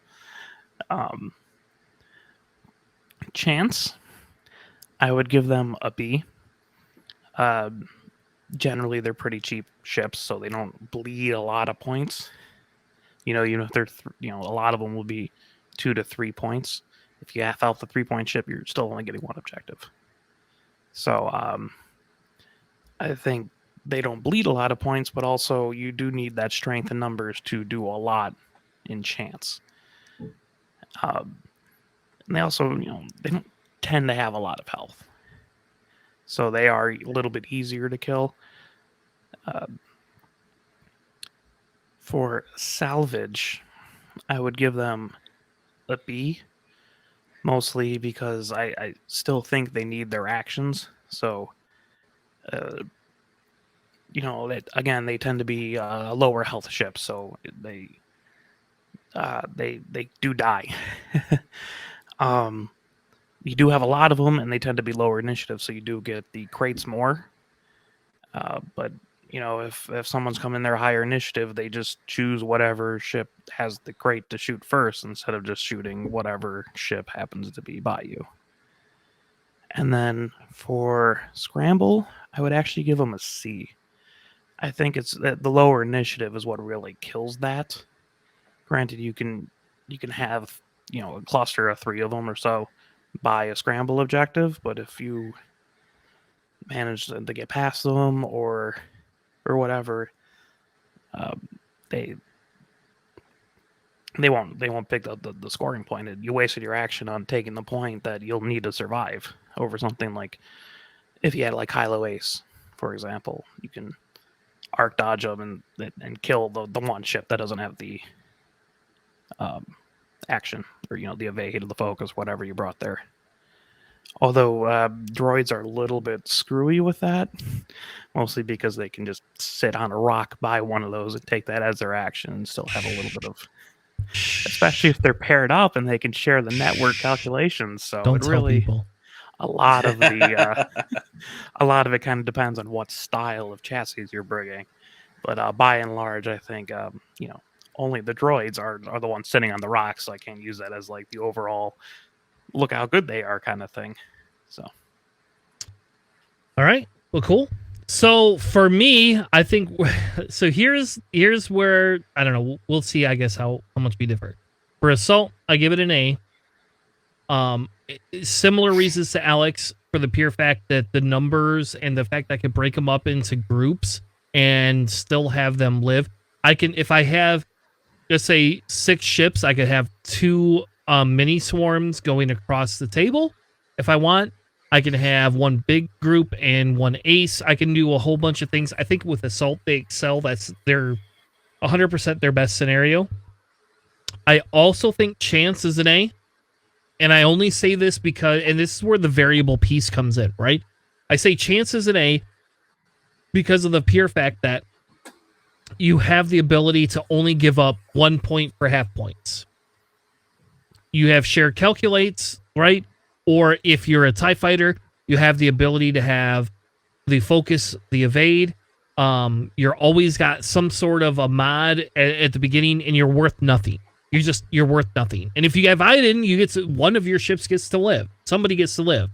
Chance, I would give them a B. Generally, they're pretty cheap ships, so they don't bleed a lot of points. Even if they're a lot of them will be 2 to 3 points. If you half out the 3-point ship, you're still only getting 1 objective. So I think they don't bleed a lot of points, but also you do need that strength in numbers to do a lot in chance. And they also, they don't tend to have a lot of health. So they are a little bit easier to kill. For salvage, I would give them a B, mostly because I still think they need their actions. So, again, they tend to be a lower health ship, so they do die. You do have a lot of them, and they tend to be lower initiative, so you do get the crates more. But if someone's coming there higher initiative, they just choose whatever ship has the crate to shoot first instead of just shooting whatever ship happens to be by you. And then for Scramble, I would actually give them a C. I think it's the lower initiative is what really kills that. Granted, you can have a cluster of 3 of them or so by a Scramble objective, but if you manage to get past them or whatever, they won't pick up the scoring point. You wasted your action on taking the point that you'll need to survive over something like if you had like Hilo Ace, for example, you can arc dodge them and kill the one ship that doesn't have the action or the evade or the focus, whatever you brought there. Although droids are a little bit screwy with that, mostly because they can just sit on a rock by one of those and take that as their action and still have a little bit of, especially if they're paired up and they can share the network calculations. So Don't tell people. A lot of it kind of depends on what style of chassis you're bringing. But by and large, I think only the droids are the ones sitting on the rocks, so I can't use that as like the overall look how good they are kind of thing. So all right, well, cool. So for me, I think so. Here's where I don't know. We'll see. I guess how much we differ. For Assault, I give it an A. Similar reasons to Alex, for the pure fact that the numbers and the fact I could break them up into groups and still have them live. I can, if I have, just say 6 ships, I could have 2 mini swarms going across the table. If I want, I can have 1 big group and 1 ace. I can do a whole bunch of things. I think with Assault, they excel. That's their 100% their best scenario. I also think Chance is an A. And I only say this because, and this is where the variable piece comes in, right? I say Chance is an A because of the pure fact that you have the ability to only give up 1 point for half points. You have shared calculates, right? Or if you're a TIE fighter, you have the ability to have the focus, the evade. You're always got some sort of a mod at the beginning, and you're worth nothing. You're worth nothing. And if you have Iden, one of your ships gets to live. Somebody gets to live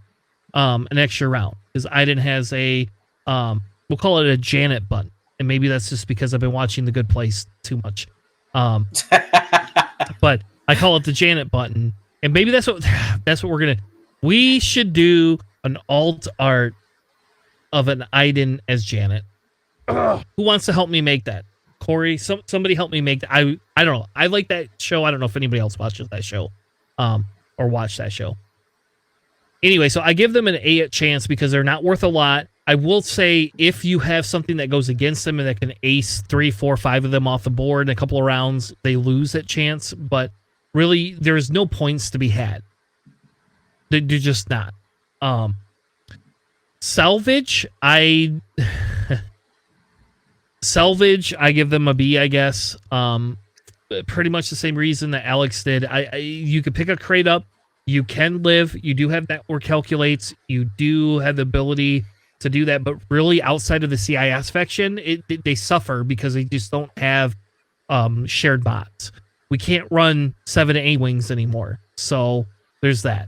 an extra round. Because Iden has a, we'll call it a Janet button. And maybe that's just because I've been watching The Good Place too much. But I call it the Janet button. And maybe that's what we're going to, we should do an alt art of an Iden as Janet. Who wants to help me make that? Corey, somebody help me make that. I don't know. I like that show. I don't know if anybody else watches that show or watched that show. Anyway, so I give them an A at Chance because they're not worth a lot. I will say if you have something that goes against them and that can ace 3, 4, 5 of them off the board in a couple of rounds, they lose at Chance. But really, there's no points to be had. They're just not. Salvage, I give them a B, I guess. Pretty much the same reason that Alex did. You could pick a crate up. You can live. You do have network calculates. You do have the ability to do that. But really, outside of the CIS faction, they suffer because they just don't have shared bots. We can't run 7 A-Wings anymore. So there's that.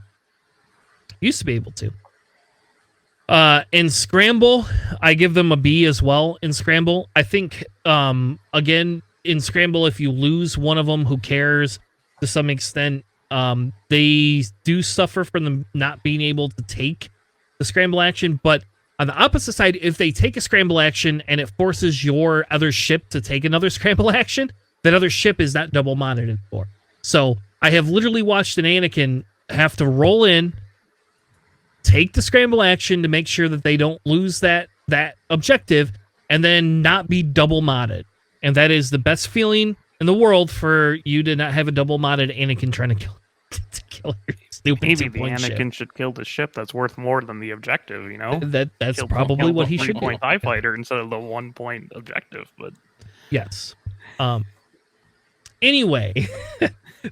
Used to be able to. In Scramble, I give them a B as well. In Scramble, I think, again, in Scramble, if you lose one of them, who cares? To some extent, they do suffer from them not being able to take the Scramble action. But on the opposite side, if they take a Scramble action and it forces your other ship to take another Scramble action, that other ship is not double monitored for. So I have literally watched an Anakin have to roll in, take the Scramble action to make sure that they don't lose that objective, and then not be double modded. And that is the best feeling in the world for you to not have a double modded Anakin trying to kill your stupid Maybe the Anakin should kill the ship that's worth more than the objective, you know? That's probably what he should do. 3-point TIE fighter instead of the 1-point objective, but yes. Anyway,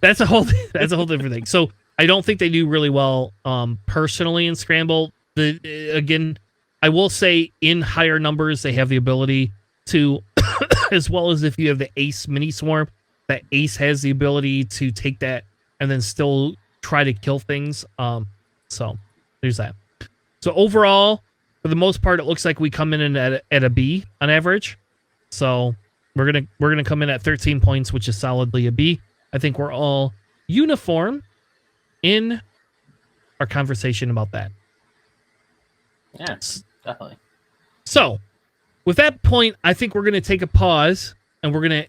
that's a whole different thing. So I don't think they do really well personally in Scramble. Again, I will say in higher numbers, they have the ability to, as well as if you have the Ace mini swarm, that Ace has the ability to take that and then still try to kill things. So there's that. So overall, for the most part, it looks like we come in at a B on average. So we're gonna come in at 13 points, which is solidly a B. I think we're all uniform in our conversation about that. Yeah, definitely. So, with that point, I think we're going to take a pause and we're going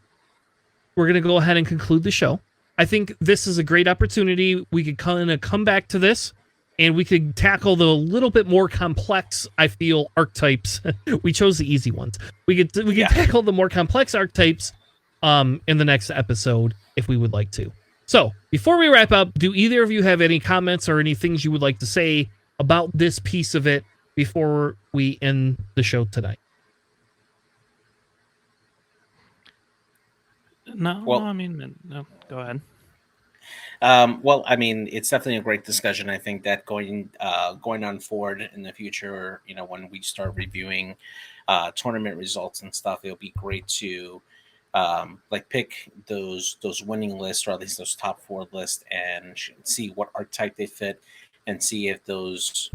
to go ahead and conclude the show. I think this is a great opportunity. We could kind of come back to this and we could tackle the little bit more complex, I feel, archetypes. We chose the easy ones. We could tackle the more complex archetypes in the next episode if we would like to. So, before we wrap up, do either of you have any comments or any things you would like to say about this piece of it before we end the show tonight? No, Well- I mean, no, go ahead. Well, I mean, it's definitely a great discussion. I think that going on forward in the future, when we start reviewing tournament results and stuff, it'll be great to pick those winning lists, or at least those top 4 lists, and see what archetype they fit, and see if those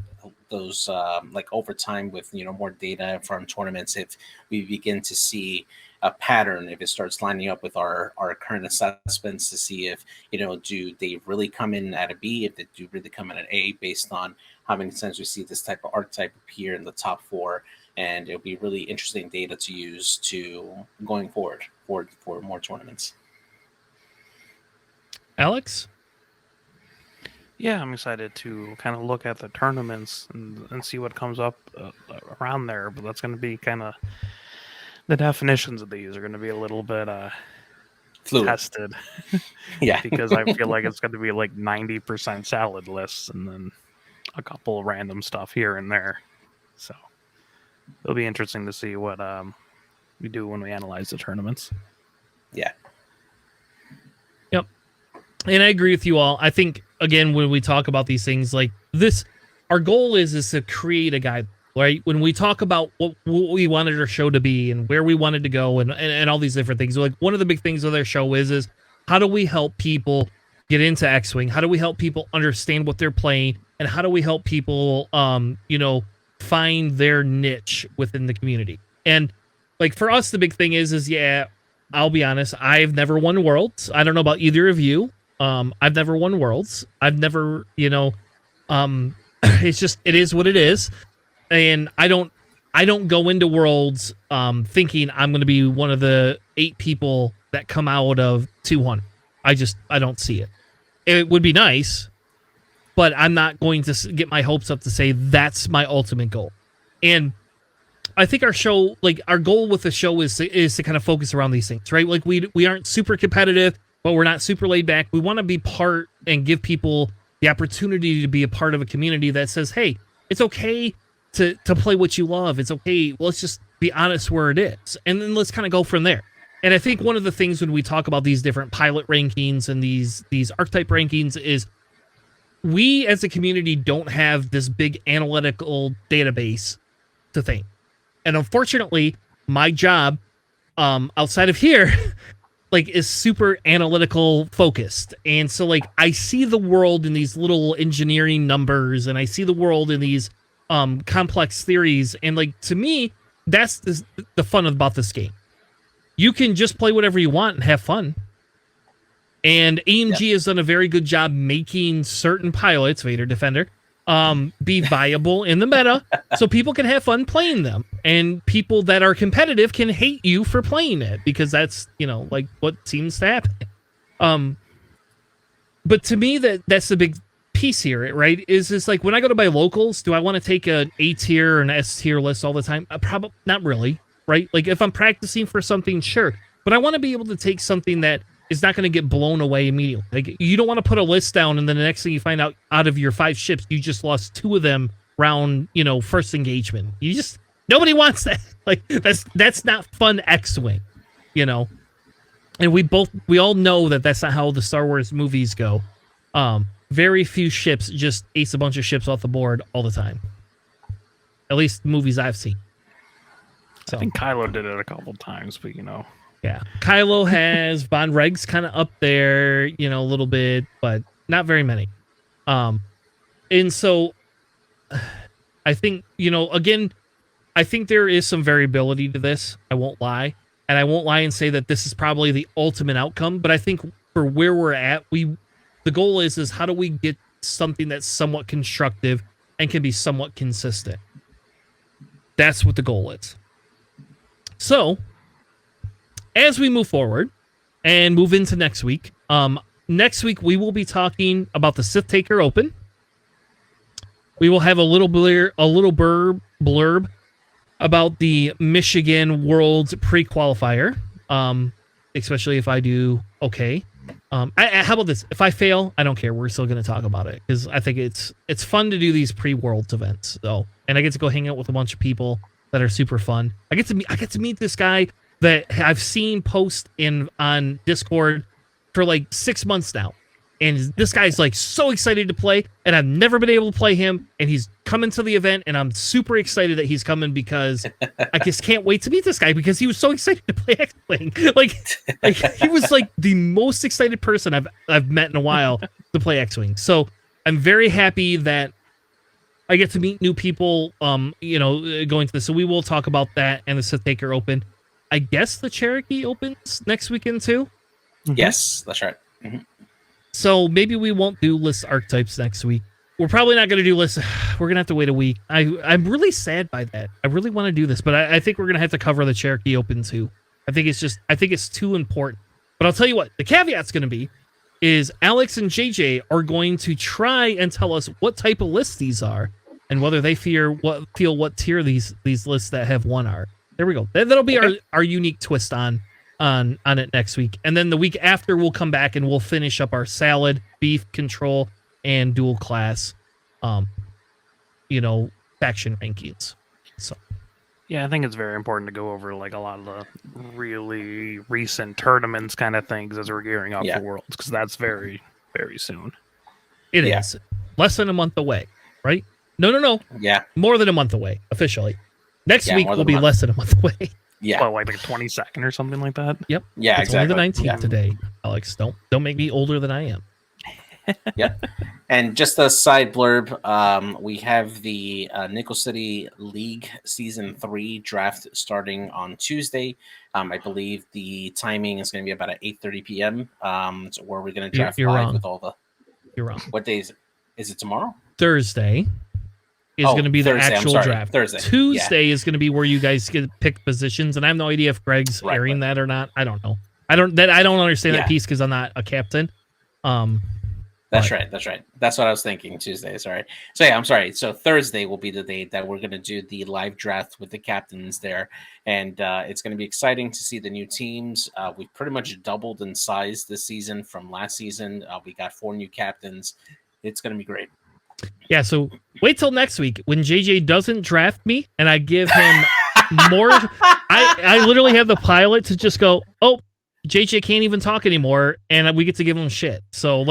over time with more data from tournaments, if we begin to see a pattern, if it starts lining up with our current assessments, to see if do they really come in at a B, if they do really come in at A, based on how many times we see this type of archetype appear in the top 4. And it'll be really interesting data to use to going forward for more tournaments. Alex? Yeah, I'm excited to kind of look at the tournaments and see what comes up around there. But that's going to be kind of, the definitions of these are going to be a little bit Fluid. tested. Yeah. Because I feel like it's going to be like 90% salad lists and then a couple random stuff here and there. So it'll be interesting to see what we do when we analyze the tournaments. Yeah. Yep. And I agree with you all. I think, again, when we talk about these things like this, our goal is to create a guide, right? When we talk about what we wanted our show to be and where we wanted to go and all these different things, like one of the big things of their show is how do we help people get into X-Wing? How do we help people understand what they're playing? And how do we help people, find their niche within the community? And like for us, the big thing is yeah, I'll be honest, I've never won Worlds. I don't know about either of you. I've never won Worlds. I've never, it's just, it is what it is. And I don't go into Worlds thinking I'm going to be one of the 8 people that come out of 200. I don't see it. It would be nice, but I'm not going to get my hopes up to say that's my ultimate goal. And I think our show, like our goal with the show is to kind of focus around these things, right? Like we aren't super competitive, but we're not super laid back. We want to be part and give people the opportunity to be a part of a community that says, hey, it's okay to play what you love. It's okay. Well, let's just be honest where it is. And then let's kind of go from there. And I think one of the things when we talk about these different pilot rankings and these archetype rankings is we as a community don't have this big analytical database to think. And unfortunately, my job outside of here like is super analytical focused. And so like I see the world in these little engineering numbers and I see the world in these complex theories. And like to me, that's the fun about this game. You can just play whatever you want and have fun. And AMG has done a very good job making certain pilots, Vader Defender, be viable in the meta so people can have fun playing them. And people that are competitive can hate you for playing it because that's, like what seems to happen. But to me, that's the big piece here, right? Is this like when I go to buy locals, do I want to take an A tier or an S tier list all the time? Probably not really, right? Like if I'm practicing for something, sure. But I want to be able to take something that is not going to get blown away immediately. Like you don't want to put a list down and then the next thing you find out of your 5 ships, you just lost 2 of them round, first engagement. Nobody wants that. Like that's not fun X-Wing, and we all know that that's not how the Star Wars movies go. Very few ships just ace a bunch of ships off the board all the time. At least movies I've seen. I think Kylo did it a couple times, but yeah, Kylo has Von Reg's kind of up there, a little bit, but not very many. And so I think, again, I think there is some variability to this. I won't lie. And I won't lie and say that this is probably the ultimate outcome, but I think for where we're at, the goal is how do we get something that's somewhat constructive and can be somewhat consistent. That's what the goal is. So, as we move forward and move into next week we will be talking about the Sith Taker Open. We will have a little blurb about the Michigan Worlds pre-qualifier, especially if I do okay. How about this? If I fail, I don't care. We're still going to talk about it because I think it's fun to do these pre-Worlds events. So, and I get to go hang out with a bunch of people that are super fun. I get to meet this guy that I've seen post on Discord for like 6 months now. And this guy's like so excited to play, and I've never been able to play him, and he's coming to the event, and I'm super excited that he's coming because I just can't wait to meet this guy because he was so excited to play X-Wing. Like he was like the most excited person I've met in a while to play X-Wing. So I'm very happy that I get to meet new people, going to this. So we will talk about that and the Sith Taker Open. I guess the Cherokee opens next weekend too? Mm-hmm. Yes, that's right. Mm-hmm. So maybe we won't do list archetypes next week. We're probably not going to do lists. We're going to have to wait a week. I'm really sad by that. I really want to do this, but I think we're going to have to cover the Cherokee Open too. I think it's too important. But I'll tell you what, the caveat's going to be is Alex and JJ are going to try and tell us what type of lists these are and whether they feel what tier these lists that have won are. There we go. That'll be our unique twist on it next week. And then the week after we'll come back and we'll finish up our salad, beef, control, and dual class faction rankings. So yeah, I think it's very important to go over like a lot of the really recent tournaments kind of things as we're gearing up for Worlds, because that's very, very soon. It is less than a month away, right? No. Yeah. More than a month away, officially. Next week will be less than a month away. Yeah. Well, like the 22nd or something like that. Yep. Yeah, it's exactly. only the 19th today, Alex. Don't make me older than I am. Yep. And just a side blurb, we have the Nickel City League Season 3 draft starting on Tuesday. I believe the timing is going to be about at 8:30 p.m. Where we're going to draft You're live wrong. with all the... You're wrong. What day is it? Is it tomorrow? Thursday is going to be the Thursday, actual draft. Thursday. Tuesday is going to be where you guys get pick positions, and I have no idea if Greg's airing that or not. I don't know. I don't understand that piece because I'm not a captain. That's right. That's what I was thinking. Tuesday, sorry. So yeah, I'm sorry. So Thursday will be the day that we're going to do the live draft with the captains there, and it's going to be exciting to see the new teams. We've pretty much doubled in size this season from last season. We got 4 new captains. It's going to be great. Yeah, so wait till next week when JJ doesn't draft me and I give him more. I literally have the pilot to just go, oh, JJ can't even talk anymore, and we get to give him shit. So,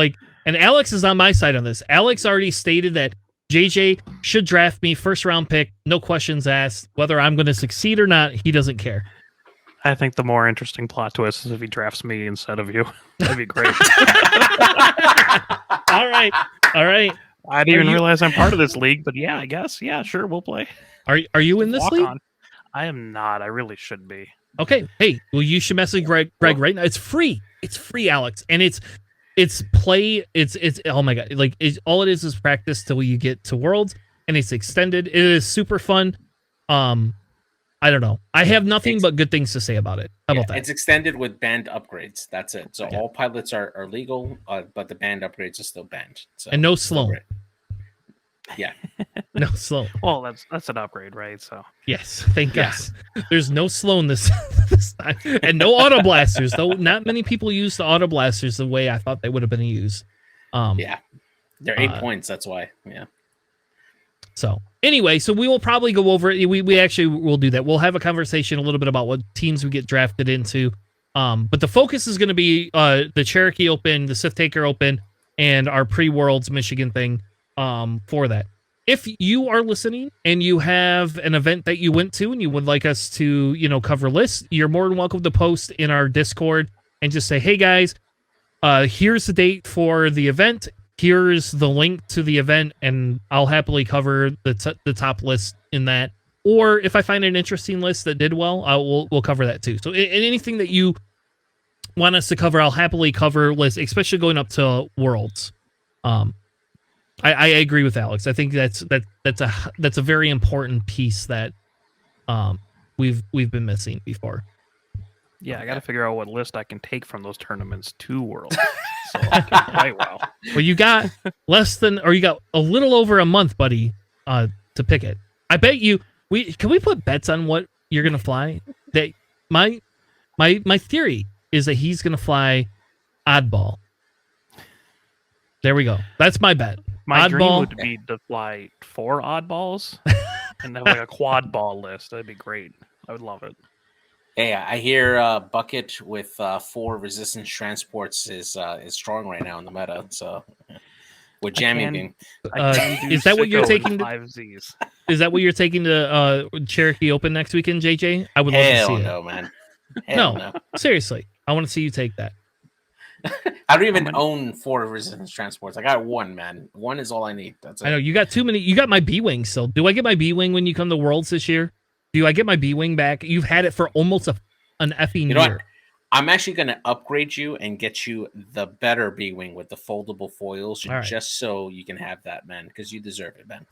and Alex is on my side on this. Alex already stated that JJ should draft me first round pick, no questions asked. Whether I'm going to succeed or not, he doesn't care. I think the more interesting plot twist is if he drafts me instead of you. That'd be great. All right. I didn't even realize I'm part of this league, but yeah, I guess. Yeah, sure, we'll play. Are you in this league? On. I am not. I really should be. Okay. Hey, well, you should message Greg right now. It's free. It's free, Alex. And it's play. It's oh my God. All it is practice till you get to Worlds, and it's extended. It is super fun. I don't know. I have nothing but good things to say about it. How about that? It's extended with banned upgrades. That's it. So all pilots are legal, but the banned upgrades are still banned. So, and no Sloan. Yeah. No Sloan. Well, that's an upgrade, right? So yes, thank God. There's no Sloan this time, and no auto blasters. Though not many people use the auto blasters the way I thought they would have been used. They're 8 points. That's why. Yeah. So anyway, so we will probably go over it. We actually will do that. We'll have a conversation a little bit about what teams we get drafted into. But the focus is going to be the Cherokee Open, the Sith Taker Open, and our pre-Worlds Michigan thing for that. if you are listening and you have an event that you went to and you would like us to, cover lists, you're more than welcome to post in our Discord and just say, hey guys, here's the date for the event. Here's the link to the event, and I'll happily cover the top list in that. Or if I find an interesting list that did well, we'll cover that too. So anything that you want us to cover, I'll happily cover lists, especially going up to Worlds. I agree with Alex. I think that's a very important piece that we've been missing before. Yeah, I got to figure out what list I can take from those tournaments to Worlds. So I can play well. Well, you got you got a little over a month, buddy, to pick it. I bet you can we put bets on what you're gonna fly? That my theory is that he's gonna fly oddball. There we go. That's my bet. My oddball. dream would be to fly 4 oddballs and have like a quad ball list. That'd be great. I would love it. Hey, I hear Bucket with 4 resistance transports is strong right now in the meta. So with jamming being, is that what you're taking? 5 Zs. Is that what you're taking to Cherokee Open next weekend, JJ? I would love to see no, it. Man. No, seriously, I want to see you take that. I don't even own 4 resistance transports. I got 1, man. 1 is all I need. That's it. I know you got too many. You got my B-wing still. Do I get my B-wing when you come to Worlds this year? Do I get my B-wing back? You've had it for almost an effing year. What? I'm actually going to upgrade you and get you the better B-wing with the foldable foils, just so you can have that, man, because you deserve it, man.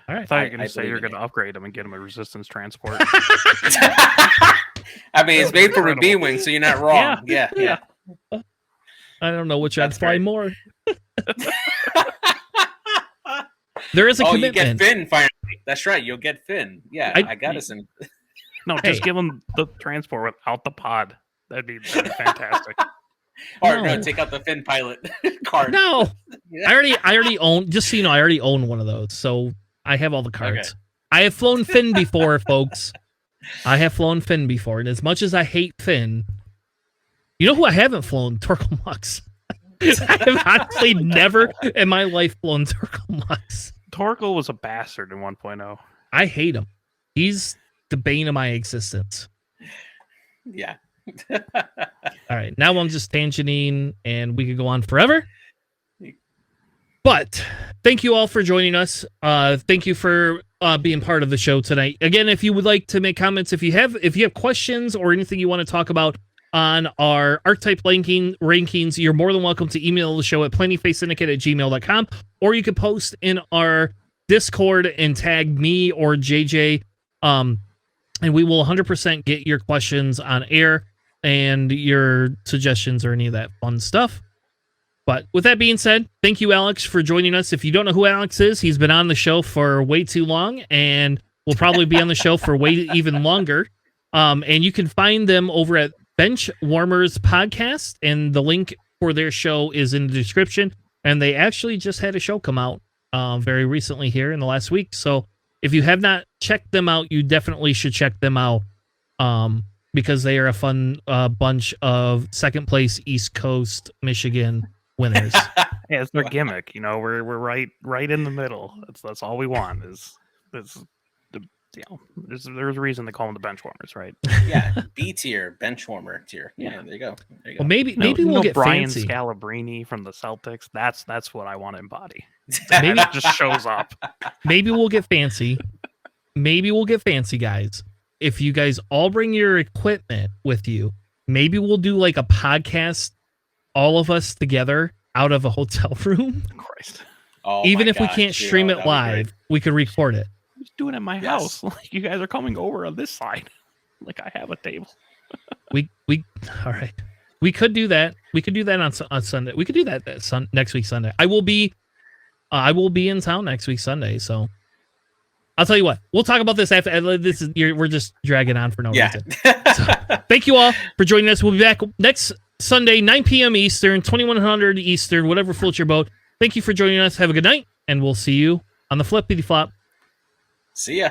All right. I thought you were going to say you're going to upgrade him and get him a resistance transport. I mean, it's made for a B-wing, so you're not wrong. Yeah. I don't know which I'd fly more. There is a commitment. You get Finn finally. That's right. You'll get Finn. Yeah, I got us in. No, just give him the transport without the pod. That'd be fantastic. Or no, take out the Finn pilot card. No, I already own. Just so you know, I already own one of those, so I have all the cards. Okay. I have flown Finn before, folks. I have flown Finn before, and as much as I hate Finn, you know who I haven't flown? Torkel Mux. I have honestly never in my life flown Torkel Mux. Torkel was a bastard in 1.0. I hate him. He's the bane of my existence. Yeah. All right. Now I'm just tangenting, and we could go on forever. But thank you all for joining us. Thank you for being part of the show tonight. Again, if you would like to make comments, if you have questions or anything you want to talk about on our Archetype rankings, you're more than welcome to email the show at plantingfacesyndicate@gmail.com, or you can post in our Discord and tag me or JJ, and we will 100% get your questions on air and your suggestions or any of that fun stuff. But with that being said, thank you, Alex, for joining us. If you don't know who Alex is, he's been on the show for way too long and will probably be on the show for way even longer. And you can find them over at Bench Warmers Podcast, and the link for their show is in the description. And they actually just had a show come out very recently here in the last week. So if you have not checked them out, you definitely should check them out because they are a fun bunch of second place East Coast Michigan winners. Yeah, it's their gimmick. You know, we're right in the middle. That's all we want is there's a reason they call them the bench warmers, right? Yeah, B tier, bench warmer tier. Yeah, there you go. Well, maybe we'll get Brian fancy. Scalabrine from the Celtics. That's what I want to embody. Maybe it just shows up. Maybe we'll get fancy. Maybe we'll get fancy, guys. If you guys all bring your equipment with you, maybe we'll do like a podcast, all of us together out of a hotel room. Christ. Oh, even if we can't stream it live, we could record it. I'm just doing it in my house. Like, you guys are coming over on this side. Like, I have a table. we all right. We could do that. We could do that on Sunday. We could do that next week Sunday. I will be in town next week Sunday, so I'll tell you what. We'll talk about this after. We're just dragging on for no reason. So, thank you all for joining us. We'll be back next Sunday, 9 p.m. Eastern, 2100 Eastern, whatever floats your boat. Thank you for joining us. Have a good night, and we'll see you on the flippity flop. See ya.